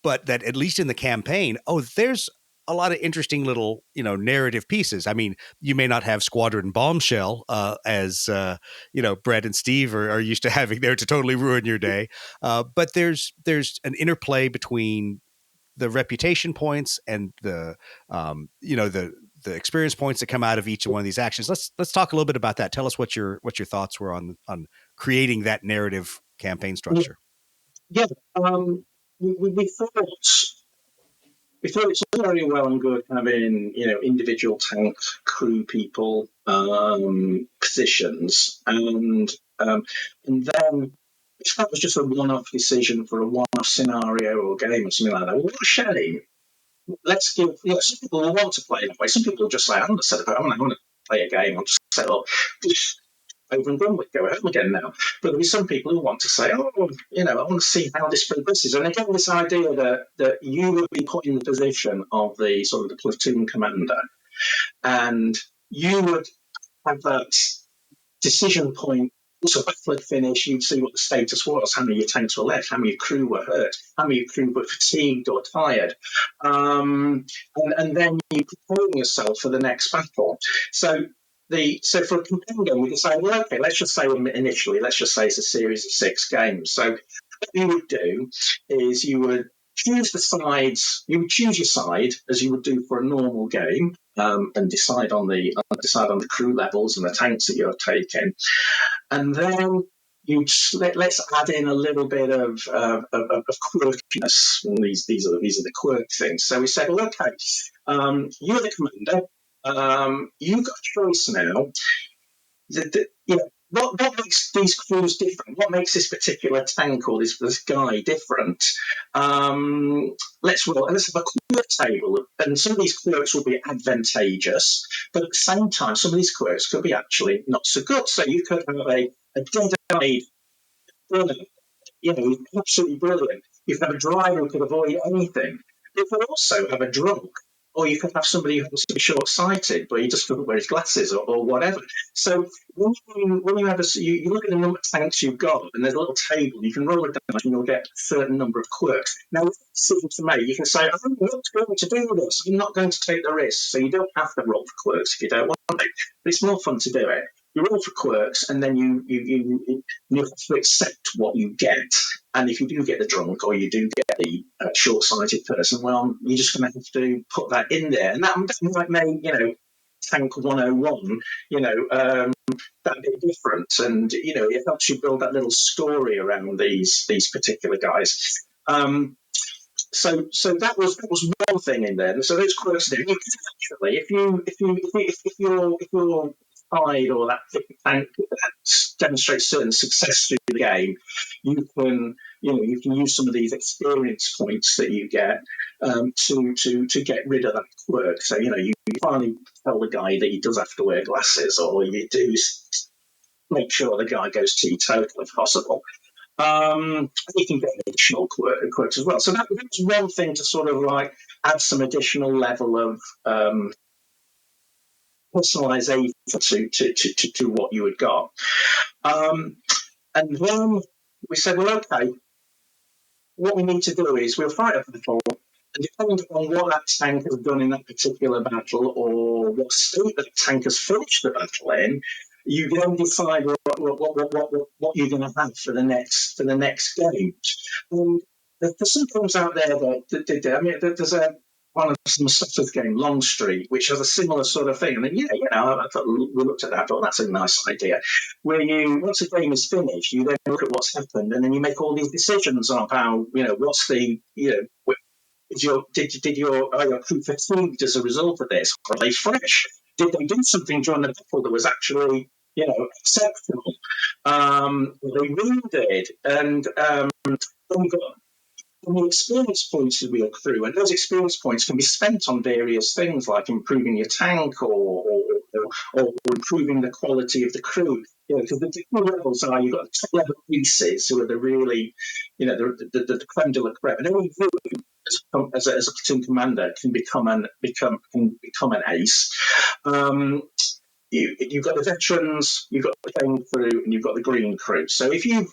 but that at least in the campaign, there's a lot of interesting little, narrative pieces. I mean, you may not have Squadron Bombshell as Brett and Steve are used to having there to totally ruin your day. But there's an interplay between the reputation points and the experience points that come out of each one of these actions. Let's talk a little bit about that. Tell us what your thoughts were on creating that narrative campaign structure. Yeah, we thought it's all very well and good having individual tank crew people positions, and then if that was just a one-off decision for a one-off scenario or game or something like that, well, what a shame. Let's give, some people will want to play that way. Some people will just say, I want to play a game, I'll just set up, over and done with, go home again now. But there'll be some people who want to say, I want to see how this progresses. And again, this idea that you would be put in the position of the sort of the platoon commander, and you would have that decision point. Also, battle had finished, you'd see what the status was, how many of your tanks were left, how many of your crew were hurt, how many of your crew were fatigued or tired. And then you prepare yourself for the next battle. So for a campaign game, we decided, well, okay, let's just say it's a series of 6 games. So what you would do is you would choose your side as you would do for a normal game, and decide on the crew levels and the tanks that you're taking. And then let's add in a little bit of quirkiness. These are the quirk things. So we said, well, okay, you're the commander. You've got a choice now. what makes these crews different? What makes this particular tank or this guy different? Let's have a quirk table, and some of these quirks will be advantageous, but at the same time, some of these quirks could be actually not so good. So you could have a dead-eyed brilliant, absolutely brilliant. You could have a driver who could avoid anything. You could also have a drunk, or you could have somebody who happens to be short-sighted, but he just couldn't wear his glasses or whatever. So when you have you look at the number of tanks you've got, and there's a little table, you can roll a dice and you'll get a certain number of quirks. Now, with a decision to make, you can say, I'm not going to do this. I'm not going to take the risk. So you don't have to roll for quirks if you don't want to. But it's more fun to do it. You roll for quirks, and then you have to accept what you get. And if you do get the drunk or you do get the short-sighted person, well, you're just going to have to put that in there. And that might make, Tank 101, that bit different. And, it helps you build that little story around these particular guys. So that was one thing in there. So those quirks there. You can actually, if you're side or that tank demonstrates certain success through the game, you can use some of these experience points that you get to get rid of that quirk. So you finally tell the guy that he does have to wear glasses, or you do make sure the guy goes teetotal if possible. You can get additional quirks as well. So that was one thing to sort of like add some additional level of personalization to what you had got. And then we said, well, okay, what we need to do is we'll fight a battle, and depending on what that tank has done in that particular battle or what state that tank has finished the battle in, you then decide what you're going to have for the next game. And there's some things out there that there's one of some stuff game, Longstreet, which has a similar sort of thing. And then, I thought we looked at that. I thought that's a nice idea. Where once a game is finished, you then look at what's happened, and then you make all these decisions on how, what's the, are your crew fatigued as a result of this? Are they fresh? Did they do something during the battle that was actually, acceptable? Were they wounded? And then we've got the experience points that we look through, and those experience points can be spent on various things like improving your tank or improving the quality of the crew. Because the crew levels are, you've got the top level pieces who are the really, the creme de la creme. And only you, as a platoon commander, can become an ace. You've got the veterans, you've got the playing crew, and you've got the green crew. So if in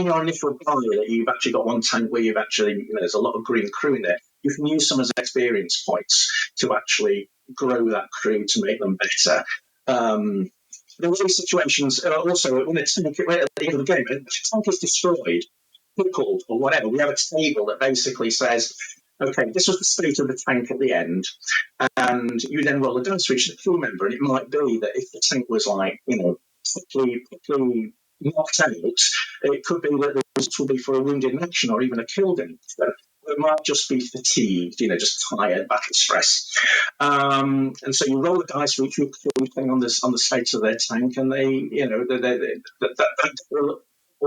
your initial buy that you've actually got one tank where you've actually, there's a lot of green crew in there, you can use some as experience points to actually grow that crew to make them better. There are these situations also when it's at the end of the game, if a tank is destroyed, pickled, or whatever, we have a table that basically says, okay, this was the state of the tank at the end, and you then roll a dice for each crew member, and it might be that if the tank was quickly knocked out, it could be that the result will be for a wounded in action or even a killed in action. It might just be fatigued, just tired, battle stress. And so you roll the dice for each crew depending on the state of their tank, and they will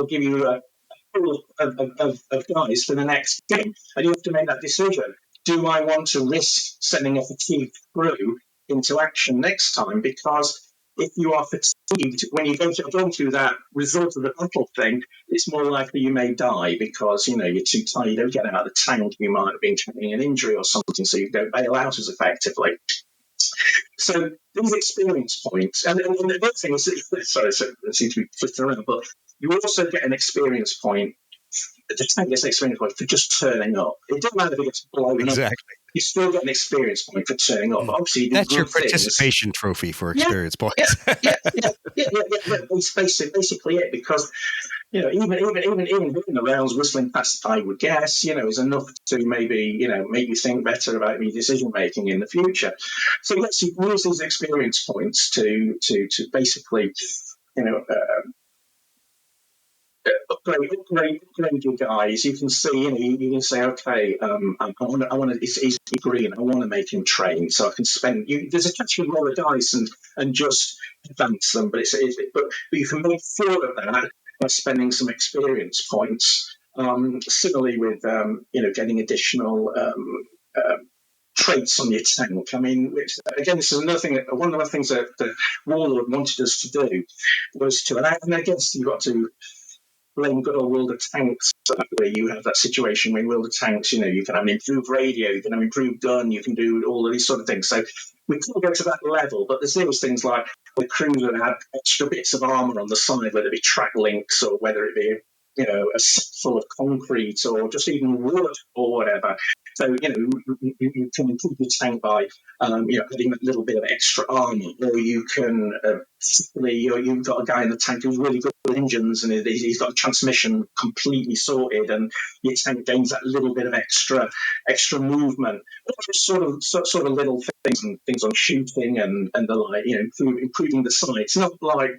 give you a of guys for the next game, and you have to make that decision. Do I want to risk sending a fatigued crew into action next time? Because if you are fatigued when you go through that result of the battle thing, it's more likely you may die because you're too tired, you don't get out of the tank, you might have been carrying an injury or something, so you don't bail out as effectively. So these experience points, and the other thing is, sorry, so it seems to be flipping around, but you also get an experience point. The tank gets an experience point for just turning up. It doesn't matter if it gets blown up. You still get an experience point for turning up. Obviously, that's your participation trophy for experience points. Yeah. It's basically it, because even the rounds whistling past, I would guess, is enough to maybe make you think better about your decision making in the future. So let's use these experience points to basically upgrade your guys. You can see, you can say, okay, I want to. He's green. I want to make him train, so I can spend. There's a chance you can roll the dice and just advance them, but but you can make 4 of that by spending some experience points. Similarly with getting additional traits on your tank. I mean, again, this is another thing. One of the things that the Warlord wanted us to do was to, and I guess you've got to blame good old World of Tanks, where you have that situation where in World of Tanks, you can have an improved radio, you can have an improved gun, you can do all of these sort of things. So we can't go to that level, but there's those things like the cruiser had extra bits of armour on the side, whether it be track links or whether it be a set full of concrete or just even wood or whatever. So, you can improve your tank by, adding a little bit of extra armour, or you can, you've got a guy in the tank who's really good with engines and he's got a transmission completely sorted, and your tank gains that little bit of extra movement. Just sort of little things on shooting and the like, improving the sights. Not like,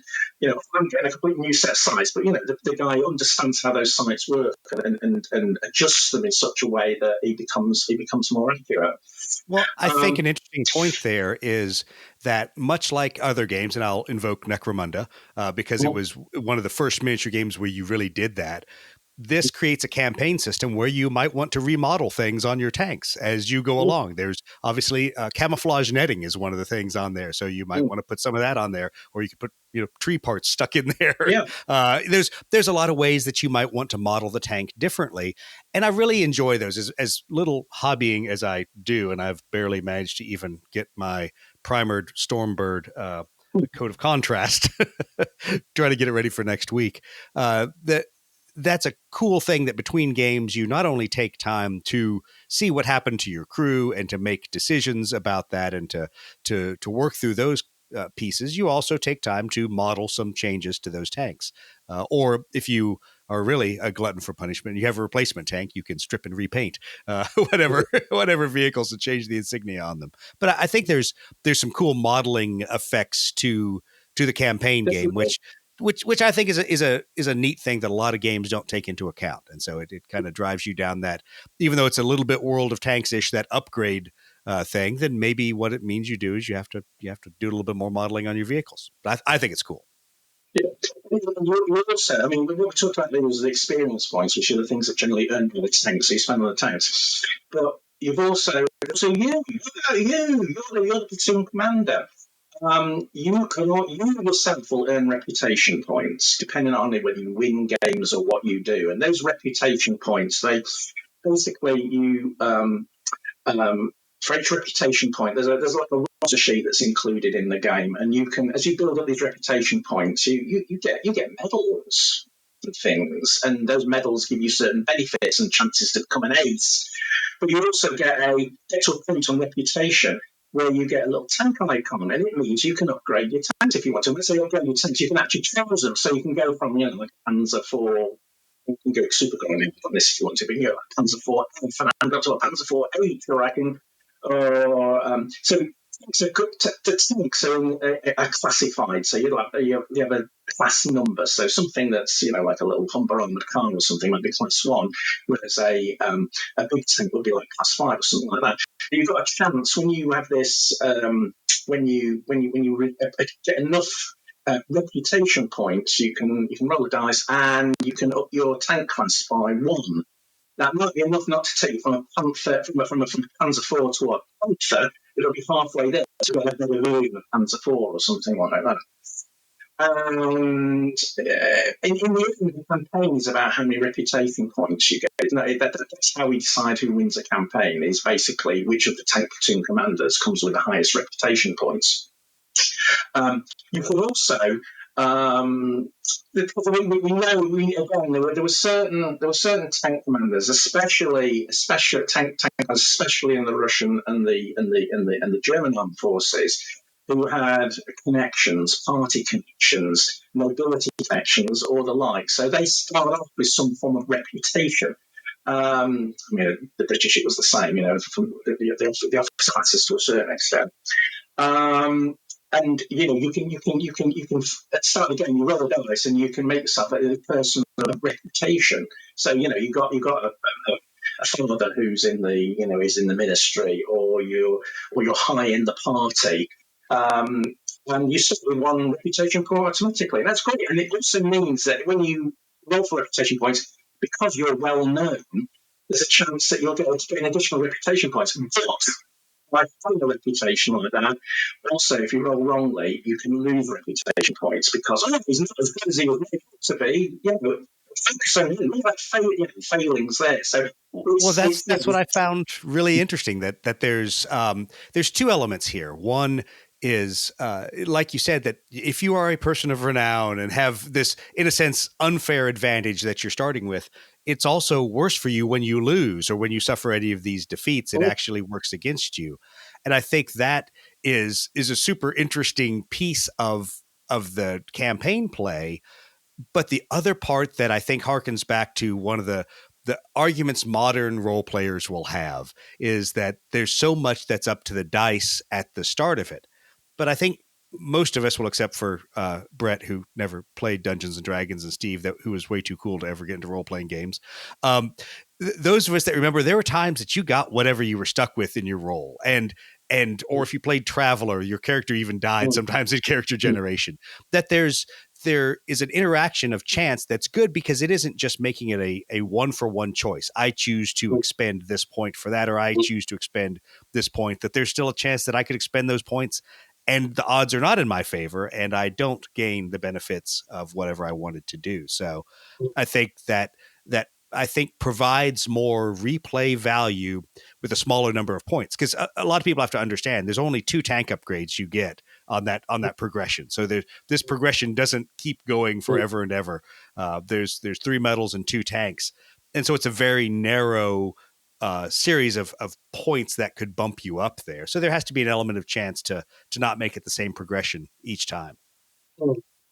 I'm getting a completely new set of sights, but, the guy understands how those sights work and adjusts them in such a way that he becomes more accurate. Well, I think an interesting point there is that much like other games, and I'll invoke Necromunda because it was one of the first miniature games where you really did that. This creates a campaign system where you might want to remodel things on your tanks as you go along. There's obviously camouflage netting is one of the things on there. So you might want to put some of that on there, or you could put, tree parts stuck in there. Yeah. There's a lot of ways that you might want to model the tank differently. And I really enjoy those as little hobbying as I do. And I've barely managed to even get my primered Stormbird Code of Contrast, try to get it ready for next week. That's a cool thing that between games, you not only take time to see what happened to your crew and to make decisions about that and to work through those pieces, you also take time to model some changes to those tanks. Or if you are really a glutton for punishment, you have a replacement tank, you can strip and repaint whatever vehicles and change the insignia on them. But I think there's some cool modeling effects to the campaign game, which I think is a neat thing that a lot of games don't take into account. And so it kind of drives you down that, even though it's a little bit World of Tanks-ish, that upgrade thing, then maybe what it means you do is you have to do a little bit more modeling on your vehicles. But I think it's cool. Yeah. You also, I mean, we talked about those experience points, which are the things that generally earn by the tanks, so you spend on the tanks. But you've also you're the platoon commander. You yourself will earn reputation points depending on whether you win games or what you do, and those reputation points, they basically for each reputation point, there's like a roster sheet that's included in the game, and you can, as you build up these reputation points, you get medals and things, and those medals give you certain benefits and chances to become an ace. But you also get to a point on reputation where you get a little tank icon, and it means you can upgrade your tanks if you want to. Let's say you upgrade your tanks, you can actually choose them, so you can go from like Panzer 4. You can go super grinding on this if you want to, but you go like Panzer 4 F and I got to a Panzer 4 8, or I can, so the tanks are classified. So you have a class number. So something that's like a little Humber armored car or something might be class 1, whereas a big tank would be like class 5 or something like that. You've got a chance when you have this when you get enough reputation points, you can roll a dice and you can up your tank class by 1. That might be enough not to take you from a Panther, from a Panzer 4 to a Panther. It'll be halfway there to a Panzer 4 or something like that. And in the end, the campaign is about how many reputation points you get. That's how we decide who wins a campaign, is basically which of the tank platoon commanders comes with the highest reputation points. You can also, because we know there were certain tank commanders, especially in the Russian and the German armed forces, who had connections, party connections, mobility connections, or the like. So they start off with some form of reputation. The British, it was the same, from the officer classes to a certain extent. and you can at the start of the game you roll the dice and you can make yourself a person of reputation. So you got a father who's in the is in the ministry, or you're high in the party. And you start with one reputation point automatically. That's great. And it also means that when you roll for reputation points, because you're well known, there's a chance that you'll get an additional reputation points. But by having a reputation like that, also, if you roll wrongly, you can lose reputation points because he's not as good as he would to be. Focus on him. Failings there. So well, that's what I found really interesting. That there's two elements here. One is like you said, that if you are a person of renown and have this, in a sense, unfair advantage that you're starting with, it's also worse for you when you lose or when you suffer any of these defeats. It actually works against you. And I think that is a super interesting piece of the campaign play. But the other part that I think harkens back to one of the arguments modern role players will have is that there's so much that's up to the dice at the start of it. But I think most of us will, except for Brett, who never played Dungeons and Dragons, and Steve, who was way too cool to ever get into role-playing games. Those of us that remember, there were times that you got whatever you were stuck with in your role. Or if you played Traveler, your character even died sometimes in character generation. That there is an interaction of chance that's good because it isn't just making it a one-for-one choice. I choose to expend this point for that, or I choose to expend this point, that there's still a chance that I could expend those points and the odds are not in my favor and I don't gain the benefits of whatever I wanted to do. So I think that provides more replay value with a smaller number of points, because a lot of people have to understand there's only 2 tank upgrades you get on that progression. So this progression doesn't keep going forever and ever. There's 3 medals and 2 tanks, and so it's a very narrow series of points that could bump you up there. So there has to be an element of chance to not make it the same progression each time.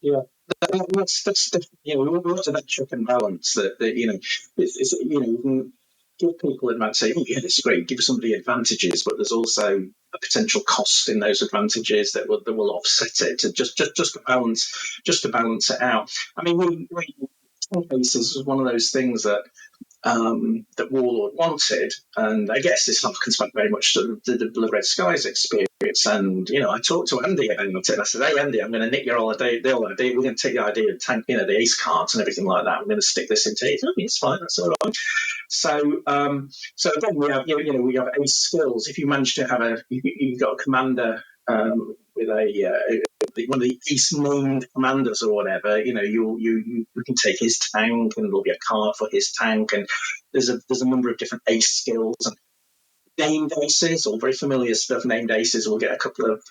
Yeah. That's we want to that check and balance that it's we can give people advantage, say, oh yeah, this is great, give somebody advantages, but there's also a potential cost in those advantages that will offset it, to just to balance it out. I mean, tank bases was one of those things that Warlord wanted, and I guess this comes back very much to the Blood Red Skies experience. And I talked to Andy about it, and I said, "Hey, Andy, I'm going to nick your idea. We're going to take the idea of tank, the ace cards and everything like that. I'm going to stick this into it. Oh, it's fine. That's all right." So, again, we have we have ace skills. If you manage to have you've got a commander with one of the ace named commanders or whatever, you can take his tank, and there'll be a card for his tank, and there's a number of different ace skills and named aces, or very familiar stuff. Named aces will get a couple of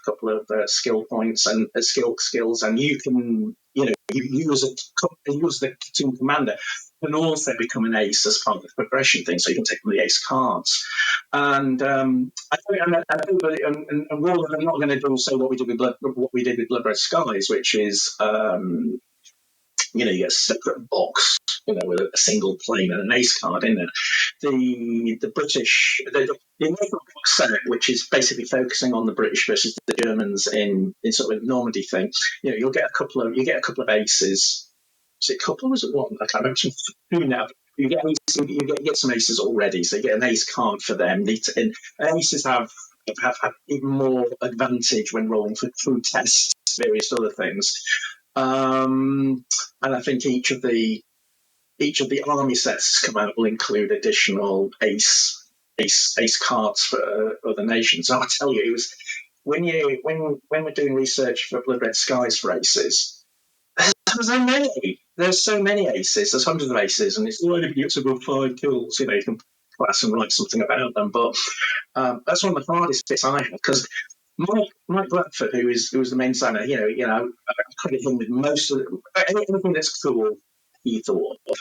skill points and skills, and you can you use the team commander can also become an ace as part of the progression thing. So you can take the ace cards, and I think Warlord are not going to do what we did with Blood Red Skies, which is you get a separate box, with a single plane and an ace card in it. The British, the Naval box set, which is basically focusing on the British versus the Germans in sort of a Normandy thing. You'll get a couple of aces. Is it a couple or was it one? I can't remember. Who now? You get some aces already, so you get an ace card for them. And aces have even more advantage when rolling for crew tests, various other things. And I think each of the army sets that's come out will include additional ace cards for other nations. So I tell you, it was when we're doing research for Blood Red Skies for aces, there's so many aces. There's hundreds of aces, and it's only if you get above 5 kills, you can class and write something about them. But that's one of the hardest bits I have, because Mike Bradford, who was the main designer, I credit him with most of anything that's cool he thought of.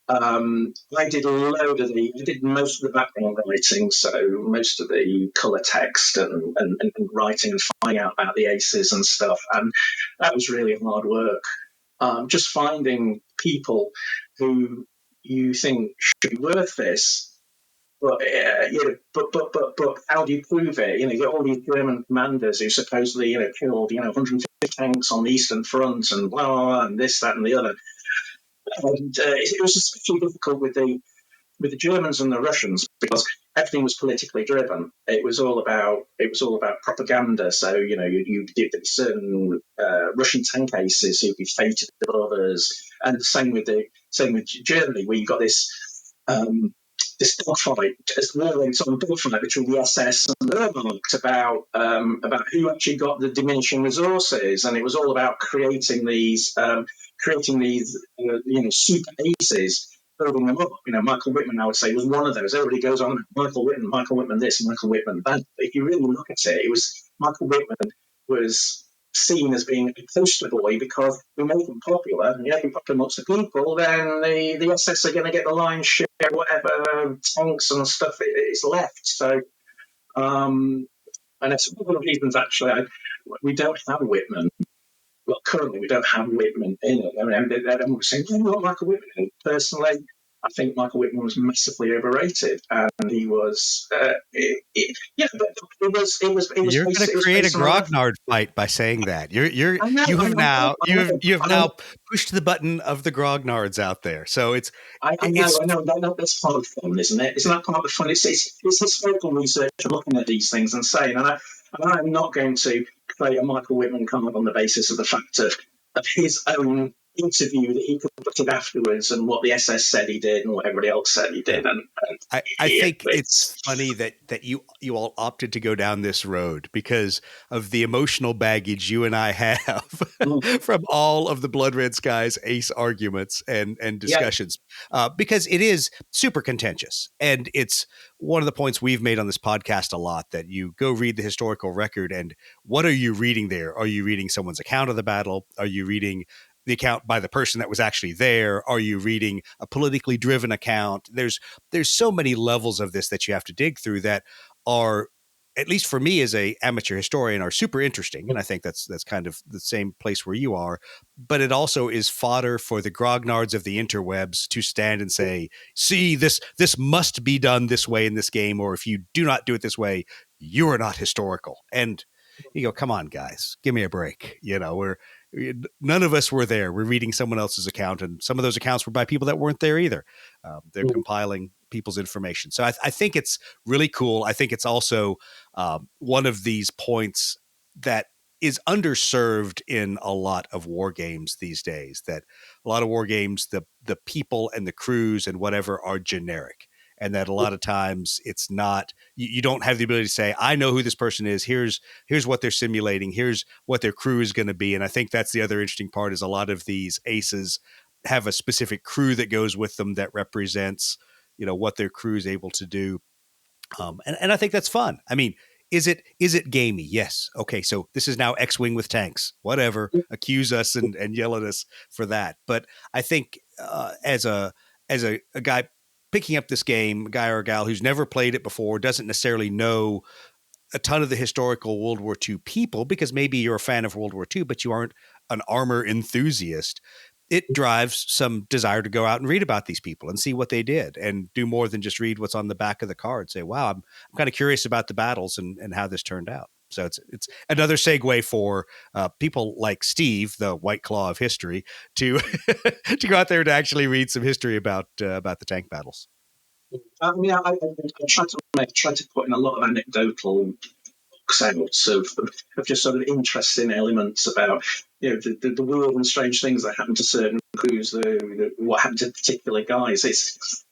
I did most of the background writing, so most of the colour text and writing and finding out about the aces and stuff, and that was really hard work. Just finding people who you think should be worth this, but how do you prove it? You get all these German commanders who supposedly, killed, 150 tanks on the Eastern Front and blah, blah, blah, and this, that, and the other. And it was especially difficult with the Germans and the Russians because everything was politically driven. It was all about propaganda. So you did certain Russian tank aces who'd be fated above others, and the same with Germany, where you got this. This dogfight, as the war went on, dogfight between the SS and the Wehrmacht about who actually got the diminishing resources, and it was all about creating these super aces, building them up. Michael Whitman, I would say, was one of those. Everybody goes on Michael Whitman this, Michael Whitman that. But if you really look at it, it was Michael Whitman was seen as being a poster boy because we make them popular, and if you pop them up to people, then the SS are going to get the lion's share, whatever tanks and stuff is left. So, and it's one of the reasons actually we don't have Whitman. Well, currently we don't have Whitman in it. I mean, everyone was saying, "You got Michael Whitman in it." Personally, I think Michael Whitman was massively overrated, and he was, but it was. You're going to create a grognard fight by saying that. You have now pushed the button of the grognards out there. So it's. I know. That's part of the fun, isn't it? Isn't that part of the fun? It's historical research, looking at these things and saying, and I'm not going to create a Michael Whitman comment on the basis of the fact of his own interview that he conducted afterwards and what the SS said he did and what everybody else said he did. And I think it's funny that you all opted to go down this road because of the emotional baggage you and I have from all of the Blood Red Skies ace arguments and discussions, because it is super contentious. And it's one of the points we've made on this podcast a lot, that you go read the historical record and what are you reading there? Are you reading someone's account of the battle? Are you reading the account by the person that was actually there? Are you reading a politically driven account? There's so many levels of this that you have to dig through that are, at least for me as a amateur historian, are super interesting. And I think that's kind of the same place where you are, but it also is fodder for the grognards of the interwebs to stand and say, see, this must be done this way in this game, or if you do not do it this way, you are not historical. And you go, come on, guys, give me a break. None of us were there. We're reading someone else's account, and some of those accounts were by people that weren't there either. They're compiling people's information. So I think it's really cool. I think it's also one of these points that is underserved in a lot of war games these days, that a lot of war games, the people and the crews and whatever are generic. And that a lot of times it's not, you don't have the ability to say, I know who this person is. Here's what they're simulating. Here's what their crew is going to be. And I think that's the other interesting part, is a lot of these aces have a specific crew that goes with them that represents, what their crew is able to do. And I think that's fun. I mean, is it gamey? Yes. Okay. So this is now X-Wing with tanks, whatever, accuse us and yell at us for that. But I think as a guy picking up this game, a guy or a gal who's never played it before, doesn't necessarily know a ton of the historical World War II people, because maybe you're a fan of World War II, but you aren't an armor enthusiast. It drives some desire to go out and read about these people and see what they did, and do more than just read what's on the back of the card. Say, wow, I'm kind of curious about the battles and how this turned out. So it's another segue for people like Steve, the White Claw of history, to to go out there to actually read some history about the tank battles. I mean, I try to put in a lot of anecdotal books out of just sort of interesting elements about the weird and strange things that happen to certain crews, what happened to particular guys.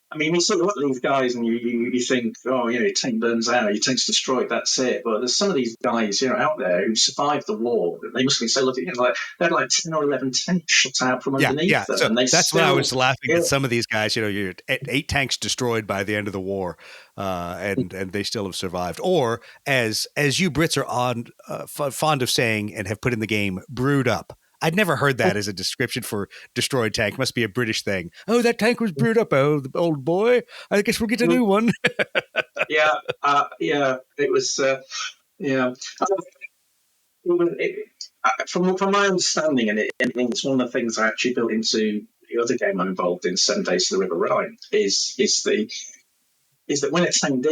I mean, you sort of look at these guys and you think, your tank burns out, your tank's destroyed, that's it. But there's some of these guys, out there who survived the war. They must be so lucky. They had like 10 or 11 tanks shot out from underneath them. So and that's when I was laughing at some of these guys. You're 8 tanks destroyed by the end of the war, and they still have survived. Or as you Brits are fond of saying and have put in the game, brewed up. I'd never heard that as a description for destroyed tank. Must be a British thing. Oh, that tank was brewed up, old boy. I guess we'll get a new one. It was. From my understanding, and it's one of the things I actually built into the other game I'm involved in, 7 Days to the River Rhine, is is that when a tank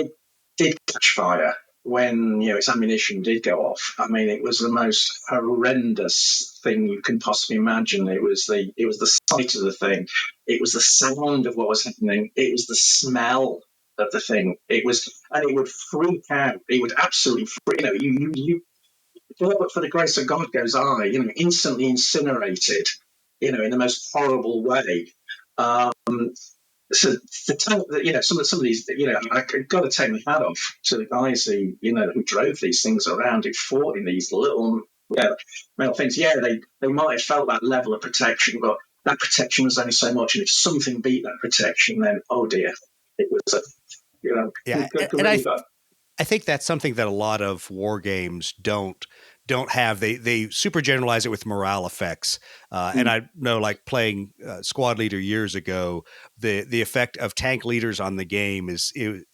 did catch fire, when its ammunition did go off, I mean, it was the most horrendous thing you can possibly imagine. It was the sight of the thing, it was the sound of what was happening, it was the smell of the thing. And it would freak out. It would absolutely freak. You but for the grace of God goes I. Instantly incinerated. In the most horrible way. So the tank that some of these I've got to take my hat off to the guys who drove these things around, who fought in these little metal things. Yeah, they might have felt that level of protection, but that protection was only so much, and if something beat that protection, then oh dear, it was Yeah, and I think that's something that a lot of war games don't have. They super generalize it with morale effects. And I know, like playing Squad Leader years ago, the effect of tank leaders on the game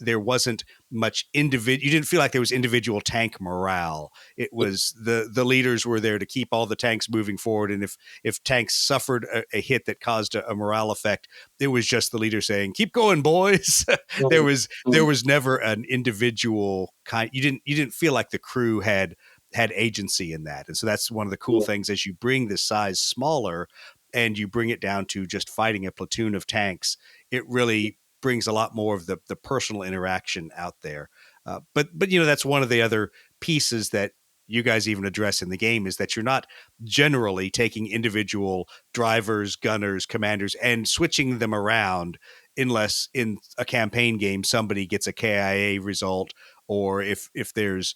there wasn't much individual. You didn't feel like there was individual tank morale. It was the leaders were there to keep all the tanks moving forward. And if tanks suffered a hit that caused a morale effect, it was just the leader saying, "Keep going, boys." There was never an individual kind. You didn't feel like the crew had agency in that. And so that's one of the cool things, as you bring the size smaller and you bring it down to just fighting a platoon of tanks, it really brings a lot more of the personal interaction out there. But that's one of the other pieces that you guys even address in the game, is that you're not generally taking individual drivers, gunners, commanders and switching them around unless in a campaign game somebody gets a KIA result, or if there's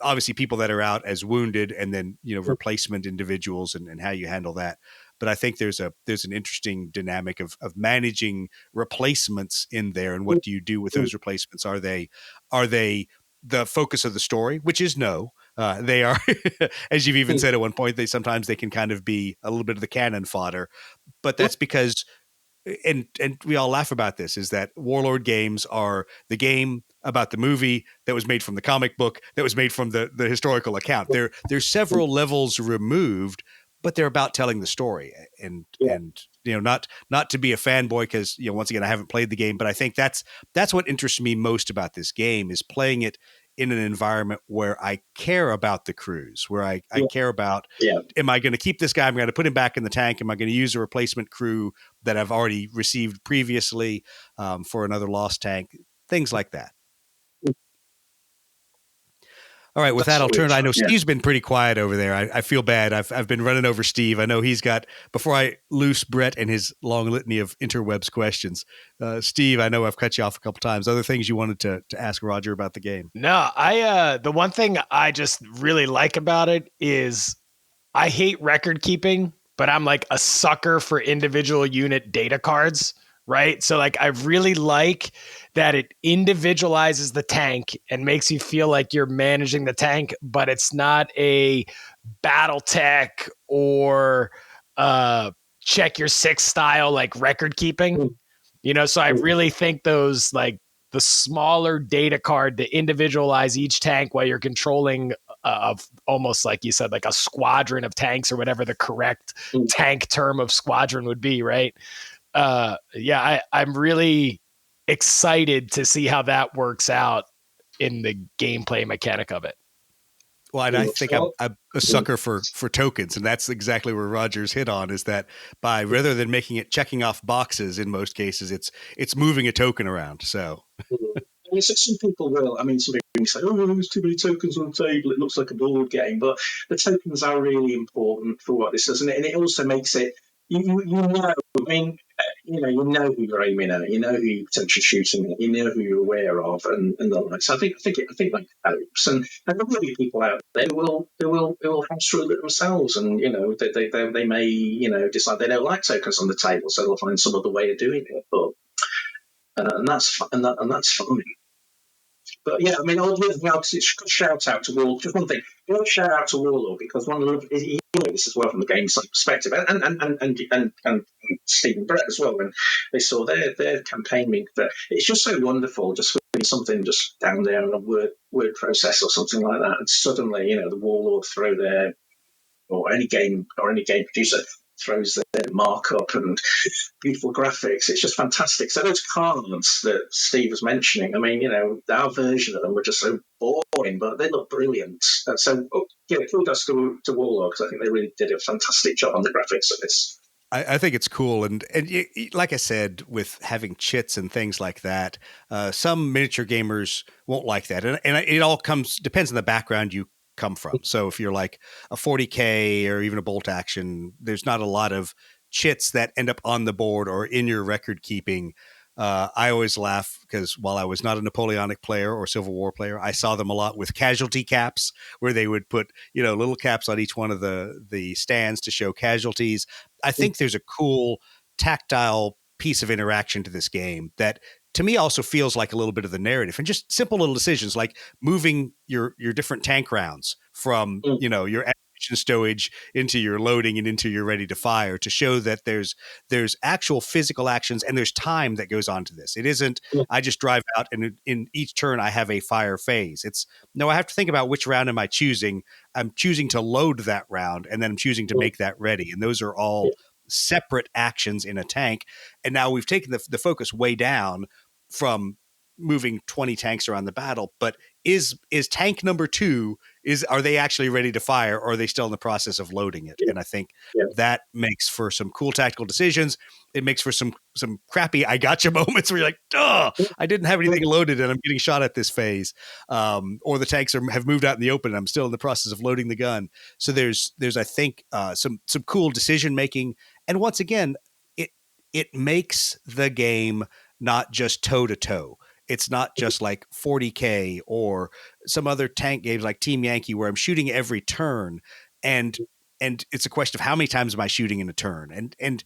obviously people that are out as wounded, and then replacement individuals and how you handle that. But I think there's an interesting dynamic of managing replacements in there, and what do you do with those replacements? Are they the focus of the story? Which is no. They are, as you've even said at one point, sometimes they can kind of be a little bit of the cannon fodder, but that's because. And we all laugh about this, is that Warlord Games are the game about the movie that was made from the comic book that was made from the historical account. They're several levels removed, but they're about telling the story, and not to be a fanboy, because once again I haven't played the game, but I think that's what interests me most about this game, is playing it in an environment where I care about the crews, where I care about, am I going to keep this guy? I'm going to put him back in the tank. Am I going to use a replacement crew that I've already received previously for another lost tank? Things like that. All right, with that, I'll turn. I know Steve's been pretty quiet over there. I feel bad. I've been running over Steve. I know he's got, before I loose Brett and his long litany of interwebs questions, Steve, I know I've cut you off a couple times. Other things you wanted to ask Roger about the game? No, the one thing I just really like about it is I hate record keeping, but I'm like a sucker for individual unit data cards. Right. So like, I really like that it individualizes the tank and makes you feel like you're managing the tank, but it's not a battle tech or check your six style, like record keeping, so I really think those, like the smaller data card to individualize each tank while you're controlling of almost like you said, like a squadron of tanks or whatever the correct tank term of squadron would be. Right. I'm really excited to see how that works out in the gameplay mechanic of it. Well, and I think I'm a sucker for tokens, and that's exactly where Roger's hit on, is that by, rather than making it checking off boxes in most cases, it's moving a token around. So some people will. I mean, some people say, "Oh, there's too many tokens on the table. It looks like a board game." But the tokens are really important for what this does, and it also makes it. You know. I mean, you know who you're aiming at. You know who you're potentially shooting at. You know who you're aware of, and the like. So I think that helps. And there will be people out there who will have through it themselves, and they may decide they don't like tokens on the table, so they'll find some other way of doing it. But and that's fine. But yeah, I mean, I'll shout out to Warlord. Just one thing, shout out to Warlord, because one of this as well from the game's perspective, and Stephen Brett as well, when they saw their campaign link. But it's just so wonderful, just something just down there in a word process or something like that, and suddenly the Warlord throw their, or any game producer throws their markup and beautiful graphics. It's just fantastic. So those cards that Steve was mentioning, I mean, our version of them were just so boring, but they look brilliant. Kudos to Warlord, because I think they really did a fantastic job on the graphics of this. I think it's cool, and like I said, with having chits and things like that, some miniature gamers won't like that, and it all depends on the background you come from. So if you're like a 40K or even a bolt action, there's not a lot of chits that end up on the board or in your record keeping. I always laugh because while I was not a Napoleonic player or Civil War player, I saw them a lot with casualty caps, where they would put little caps on each one of the stands to show casualties. I think there's a cool tactile piece of interaction to this game that to me also feels like a little bit of the narrative, and just simple little decisions like moving your different tank rounds from your ammunition stowage into your loading and into your ready to fire, to show that there's actual physical actions and there's time that goes on to this. It isn't I just drive out and in each turn I have a fire phase. It's no, I have to think about which round am I choosing. I'm choosing to load that round, and then I'm choosing to make that ready, and those are all separate actions in a tank. And now we've taken the focus way down from moving 20 tanks around the battle, but is tank number 2, are they actually ready to fire, or are they still in the process of loading it? And I think that makes for some cool tactical decisions. It makes for some crappy I gotcha moments where you're like, duh, I didn't have anything loaded and I'm getting shot at this phase. Or the tanks have moved out in the open and I'm still in the process of loading the gun. So there's I think some cool decision making. And once again, it makes the game not just toe to toe. It's not just like 40K or some other tank games like Team Yankee, where I'm shooting every turn, and it's a question of how many times am I shooting in a turn, and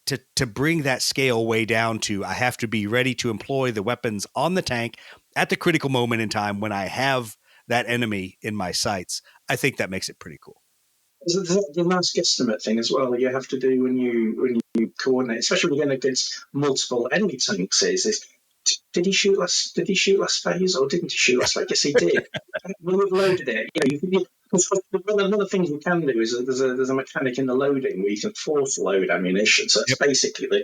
to bring that scale way down to I have to be ready to employ the weapons on the tank at the critical moment in time when I have that enemy in my sights. I think that makes it pretty cool. There's the nice guesstimate thing as well that you have to do when you coordinate, especially when you're going against multiple enemy tanks. Did he shoot last phase, or didn't he shoot last phase? Yes, he did. When we've loaded it, one of the things we can do is there's a mechanic in the loading where you can force load ammunition. So it's basically the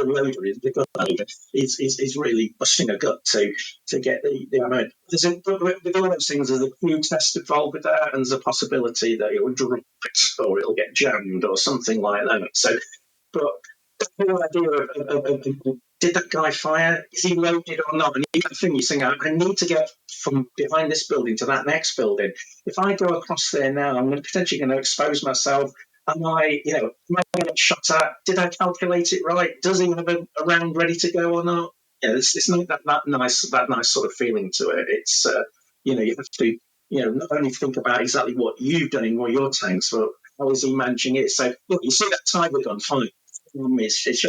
loader the gun loader is really busting a gut to get the ammo. With all those things, there's a few tests involved with that, and there's a possibility that it will drop it or it'll get jammed or something like that. So, but the whole idea of did that guy fire? Is he loaded or not? And you get the thing, you think, I need to get from behind this building to that next building. If I go across there now, I'm potentially going to expose myself. Am I going to get shot at? Did I calculate it right? Does he have a round ready to go or not? It's not that nice sort of feeling to it. It's you have to not only think about exactly what you've done in one of your tanks, but how is he managing it? So look, you see that timer gun, fine. It's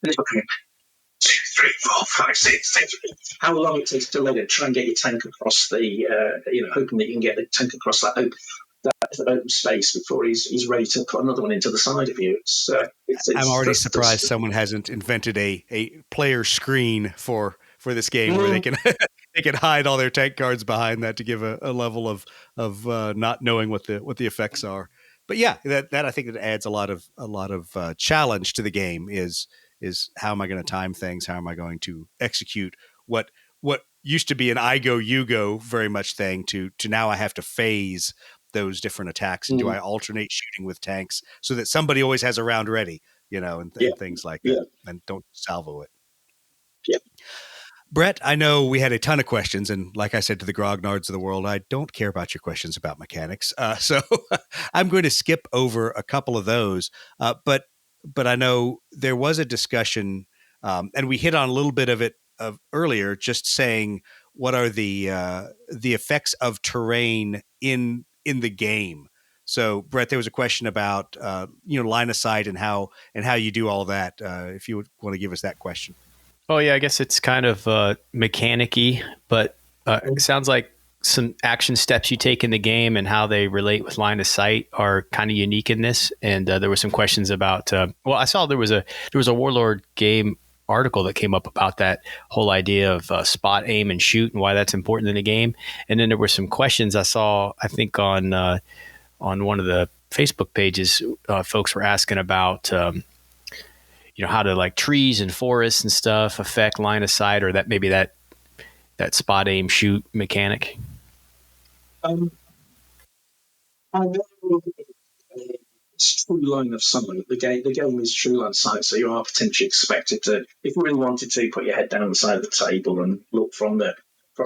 okay. 2, 3, 4, 5, 6, 7. How long it takes to load it? Try and get your tank across the, hoping that you can get the tank across that open space before he's ready to put another one into the side of you. I'm already surprised someone hasn't invented a player screen for this game where they can hide all their tank cards behind that to give a level of not knowing what the effects are. But yeah, that I think that adds a lot of challenge to the game. Is how am I going to time things? How am I going to execute what used to be an I go, you go very much thing to now I have to phase those different attacks. And do I alternate shooting with tanks so that somebody always has a round ready, and things like that, and don't salvo it. Yeah. Brett, I know we had a ton of questions, and like I said to the grognards of the world, I don't care about your questions about mechanics. So I'm going to skip over a couple of those. But I know there was a discussion, and we hit on a little bit of it earlier, just saying what are the effects of terrain in the game. So, Brett, there was a question about line of sight and how you do all that. If you would want to give us that question. Oh yeah, I guess it's kind of mechanic-y, but it sounds like some action steps you take in the game and how they relate with line of sight are kind of unique in this. And there were some questions about, I saw there was a Warlord game article that came up about that whole idea of spot, aim, and shoot and why that's important in the game. And then there were some questions I saw, I think on one of the Facebook pages, folks were asking about, how do like trees and forests and stuff affect line of sight, or that maybe that spot aim shoot mechanic. I know it's true line of sight. The game is true line of sight, so you are potentially expected to, if you really wanted to, put your head down the side of the table and look from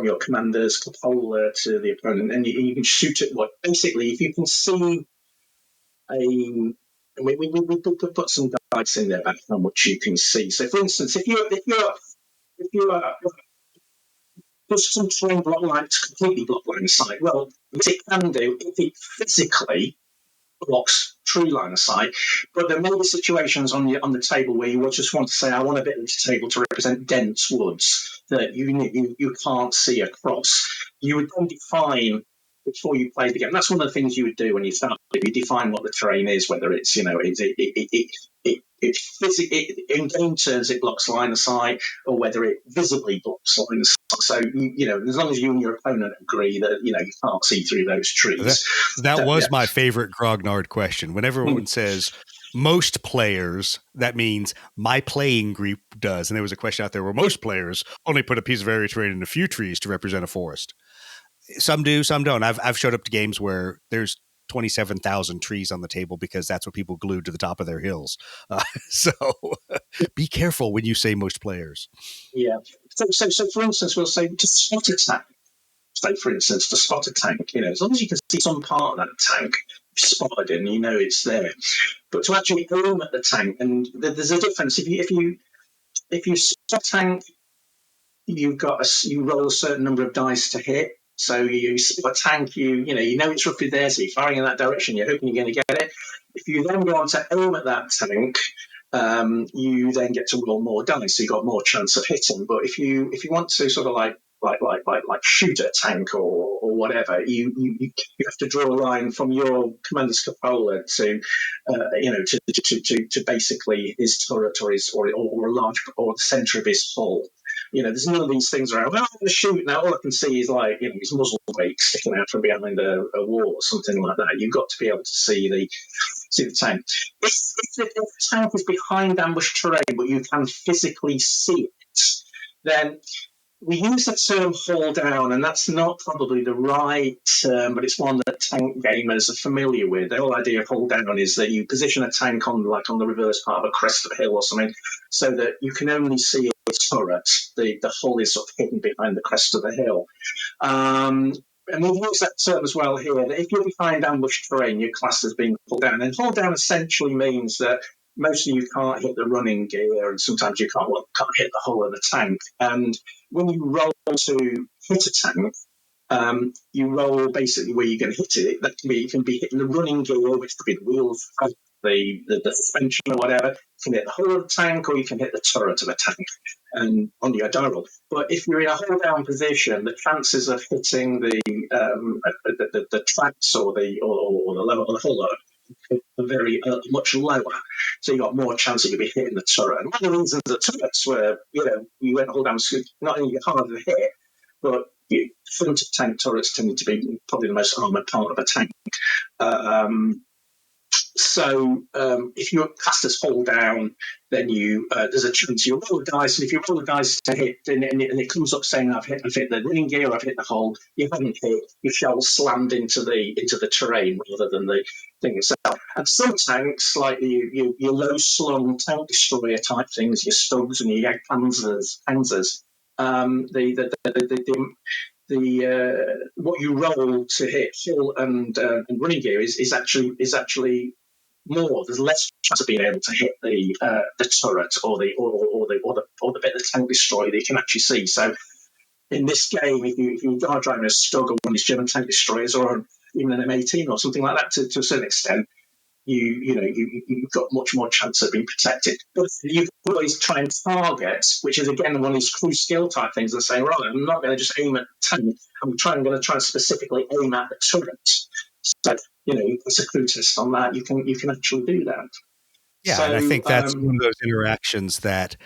your commander's cupola to the opponent, and you can shoot at what basically if you can see we put some guides in there about how much you can see. So, for instance, if you're just some terrain block line to completely block line of sight, well, what it can do if it physically blocks true line of sight, but there may be situations on the table where you just want to say, I want a bit of the table to represent dense woods that you can't see across. You would then define before you play the game. That's one of the things you would do when you start. You define what the terrain is, whether it's in game terms it blocks line of sight, or whether it visibly blocks line of sight. So as long as you and your opponent agree that you can't see through those trees. That was my favorite grognard question. Whenever everyone says most players, that means my playing group does. And there was a question out there where most players only put a piece of area terrain in a few trees to represent a forest. Some do, some don't. I've showed up to games where there's 27,000 trees on the table because that's what people glued to the top of their hills. So be careful when you say most players. Yeah. So for instance, we'll say to spot a tank. Say, for instance, to spot a tank, as long as you can see some part of that tank, you've spotted it and you know it's there. But to actually aim at the tank, and there's a difference. If you spot a tank, you roll a certain number of dice to hit. So you spot a tank, you know it's roughly there, so you're firing in that direction, you're hoping you're going to get it. If you then go on to aim at that tank, you then get to roll more dice, so you've got more chance of hitting. But if you want to sort of like shoot at a tank or whatever, you have to draw a line from your commander's cupola to basically his turret or a large or the centre of his hull. There's none of these things around. Well, I'm going to shoot now. All I can see is his muzzle brake sticking out from behind a wall or something like that. You've got to be able to see the tank. If the tank is behind ambush terrain, but you can physically see it, then we use the term hull down, and that's not probably the right term, but it's one that tank gamers are familiar with. The whole idea of hull down is that you position a tank on the reverse part of a crest of a hill or something, so that you can only see its turret. The hull is sort of hidden behind the crest of the hill. And we've used that term as well here, that if you're behind ambush terrain, your class is being hull down. And hull down essentially means that mostly you can't hit the running gear, and sometimes you can't hit the hull of the tank. And when you roll to hit a tank, you roll basically where you're going to hit it. That can be hitting the running gear, which could be the wheels, the suspension or whatever. You can hit the hull of the tank, or you can hit the turret of a tank, and on your die roll. But if you're in a hull down position, the chances of hitting the tracks or the hull are very much lower, so you got more chance that you'll be hitting the turret. And one of the reasons the turrets were, you went hull down, not only harder to hit, but front of tank turrets tended to be probably the most armoured part of a tank. So if your casters hold down, then there's a chance you roll the dice, and if you roll the dice to hit, and it comes up saying I've hit the running gear, I've hit the hull, you haven't hit, your shell slammed into the terrain rather than the thing itself. And some tanks, like your low slung tank destroyer type things, your Stugs and your Panzers, what you roll to hit hull and running gear is actually more. There's less chance of being able to hit the turret or the bit of the tank destroyer that you can actually see. So in this game, if you are driving a Stug or one of these German tank destroyers, or even an M18 or something like that, to a certain extent, you've got much more chance of being protected. But you can always try and target, which is again one of these crew skill type things, and saying, right, I'm not going to just aim at the tank. I'm going to try and specifically aim at the turret. So it's a crew test on that. You can actually do that. Yeah, so, and I think that's one of those interactions that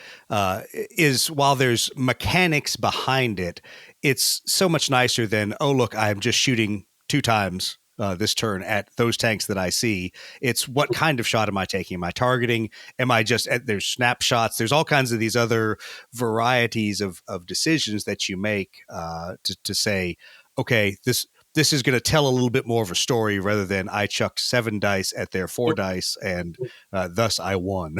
is, while there's mechanics behind it, it's so much nicer than, oh, look, I'm just shooting 2 times this turn at those tanks that I see. It's what kind of shot am I taking? Am I targeting? Am I just there's snapshots? There's all kinds of these other varieties of decisions that you make to say, okay, this is going to tell a little bit more of a story rather than I chucked 7 dice at their 4 dice and thus I won.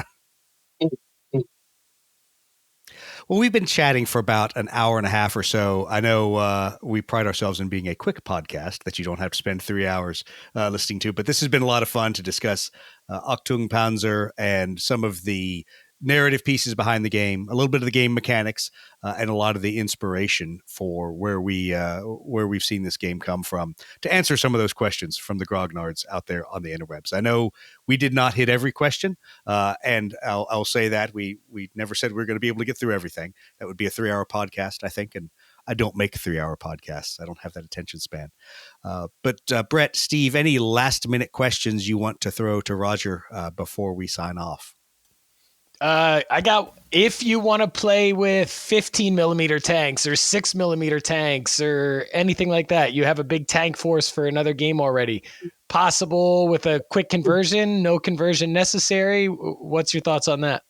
Well, we've been chatting for about an hour and a half or so. I know we pride ourselves in being a quick podcast that you don't have to spend 3 hours listening to, but this has been a lot of fun to discuss Achtung Panzer and some of the narrative pieces behind the game, a little bit of the game mechanics, and a lot of the inspiration for where we've seen this game come from, to answer some of those questions from the grognards out there on the interwebs. I know we did not hit every question, and I'll say that we never said we were going to be able to get through everything. That would be a 3-hour podcast, I think, and I don't make 3-hour podcasts. I don't have that attention span. But Brett, Steve, any last minute questions you want to throw to Roger before we sign off? If you want to play with 15 millimeter tanks or 6 millimeter tanks or anything like that, you have a big tank force for another game already. Possible with a quick conversion, no conversion necessary. What's your thoughts on that?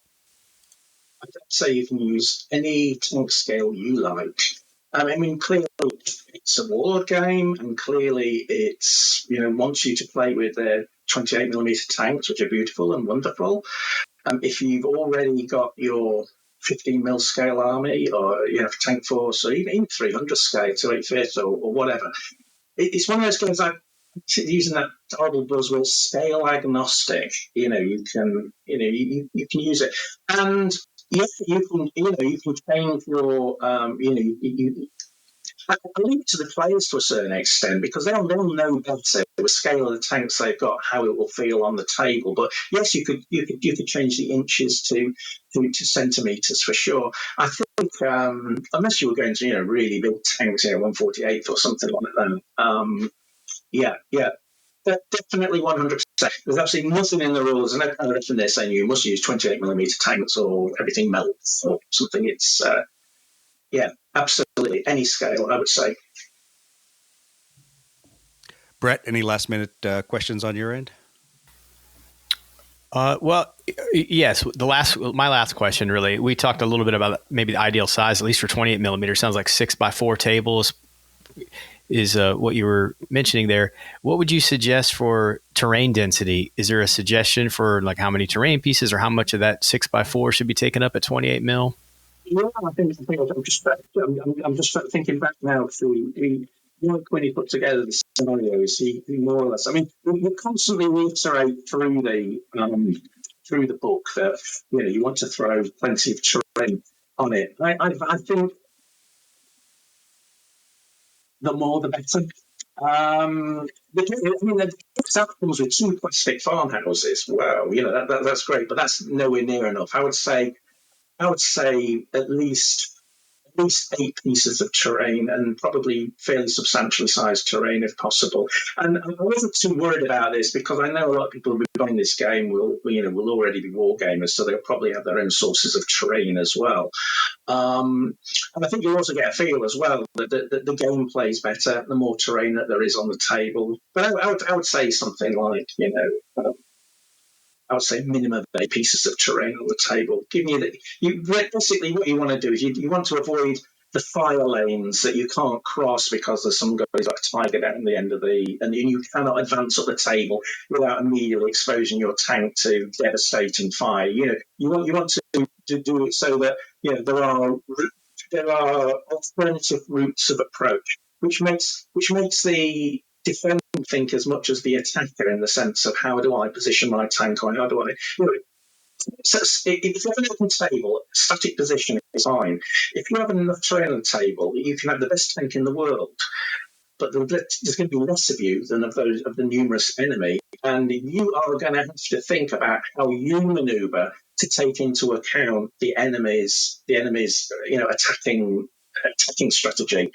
I'd say you can use any tank scale you like. I mean, clearly it's a Warlord game, and clearly it's, wants you to play with their 28 millimeter tanks, which are beautiful and wonderful. If you've already got your 15 mil scale army, or tank force, or even 300 scale to 8/5 or whatever, it's one of those games like using that horrible buzzword, scale agnostic. You can use it, and you can change your I leave it to the players to a certain extent, because they'll know better the scale of the tanks they've got, how it will feel on the table. But yes, you could change the inches to centimeters for sure. I think unless you were going to really big tanks, 148 or something like that. Yeah. Definitely 100%. There's absolutely nothing in the rules, and nothing they're saying you must use 28 millimeter tanks or everything melts or something. It's absolutely any scale, I would say. Brett, any last minute questions on your end? Well, yes. My last question, really, we talked a little bit about maybe the ideal size, at least for 28 millimeters. Sounds like 6x4 tables is what you were mentioning there. What would you suggest for terrain density? Is there a suggestion for like how many terrain pieces or how much of that 6x4 should be taken up at 28 mil? Yeah, I think I'm just thinking back now to when he put together the scenarios. He more or less. I mean, we constantly reiterate through the book that you want to throw plenty of terrain on it. I think the more the better. The set comes with 2 plastic farmhouses. Wow, that's great, but that's nowhere near enough. I would say at least 8 pieces of terrain, and probably fairly substantially sized terrain if possible. And I wasn't too worried about this, because I know a lot of people who are playing this game will already be wargamers, so they'll probably have their own sources of terrain as well. And I think you'll also get a feel as well that the game plays better the more terrain that there is on the table. But I would say something like, I would say minimum of 8 pieces of terrain on the table. Basically what you want to do is you want to avoid the fire lanes that you can't cross because there's some guys like tiger down the end of and you cannot advance up the table without immediately exposing your tank to devastating fire. You want to do it so that there are alternative routes of approach, which makes the defender think as much as the attacker, in the sense of how do I position my tank, or how do I so if you have an open table, static position is fine. If you have enough terrain on the table, you can have the best tank in the world, but there's going to be less of you than of the numerous enemy, and you are going to have to think about how you maneuver to take into account the enemy's attacking strategy.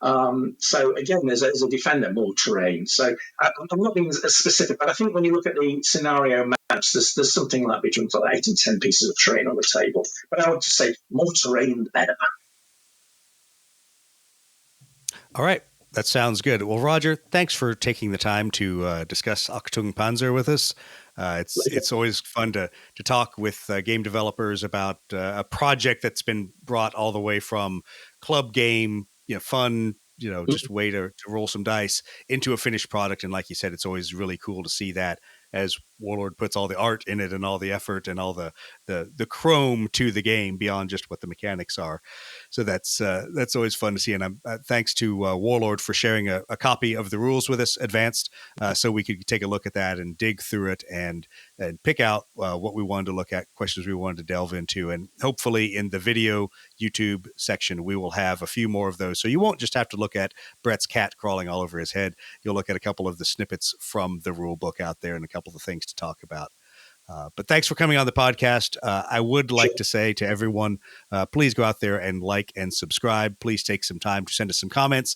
So again, there's a defender, more terrain. So I'm not being as specific, but I think when you look at the scenario maps, there's something like between 8 and 10 pieces of terrain on the table. But I would just say more terrain, the better. All right. That sounds good. Well, Roger, thanks for taking the time to discuss Achtung Panzer with us. It's always fun to talk with game developers about a project that's been brought all the way from club game, fun, just way to roll some dice into a finished product. And like you said, it's always really cool to see that as Warlord puts all the art in it and all the effort and all the chrome to the game beyond just what the mechanics are. So that's always fun to see. And I'm thanks to Warlord for sharing a copy of the rules with us, advanced, so we could take a look at that and dig through it and pick out what we wanted to look at, questions we wanted to delve into. And hopefully in the video YouTube section, we will have a few more of those. So you won't just have to look at Brett's cat crawling all over his head. You'll look at a couple of the snippets from the rule book out there and a couple of things to talk about. But thanks for coming on the podcast. I would like to say to everyone, please go out there and like and subscribe. Please take some time to send us some comments.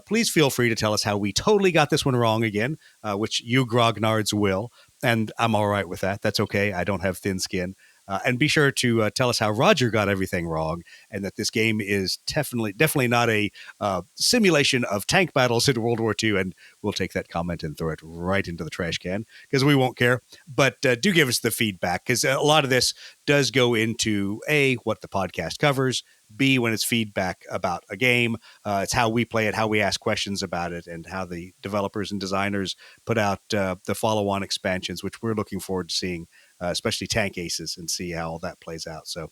Please feel free to tell us how we totally got this one wrong again, which you grognards will. And I'm all right with that. That's okay. I don't have thin skin. And be sure to tell us how Roger got everything wrong, and that this game is definitely not a simulation of tank battles in World War II. And we'll take that comment and throw it right into the trash can because we won't care. But do give us the feedback, because a lot of this does go into A, what the podcast covers, B, when it's feedback about a game. It's how we play it, how we ask questions about it, and how the developers and designers put out the follow-on expansions, which we're looking forward to seeing, especially Tank Aces, and see how all that plays out. So,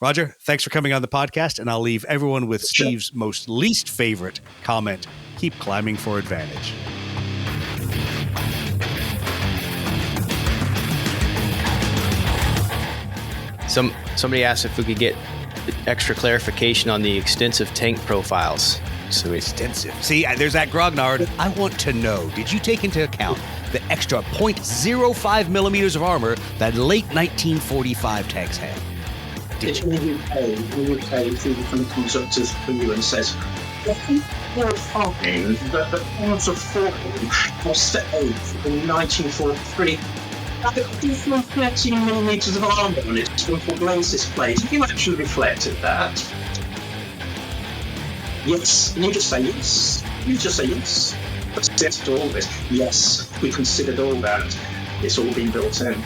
Roger, thanks for coming on the podcast, and I'll leave everyone with Steve's most least favorite comment: keep climbing for advantage. Somebody asked if we could get extra clarification on the extensive tank profiles. So extensive. See, there's that grognard. I want to know, did you take into account the extra 0.05 millimeters of armor that late 1945 tanks had? Did you? In the UK, if someone comes up to you and says, I think you're fine, but the pounds of forking cost the 8th in 1943. Different 13 millimeters of armor on its simple glacis plate. Have you actually reflected that? Yes. And you just say yes. But yes to all this. Yes, we considered all that. It's all been built in.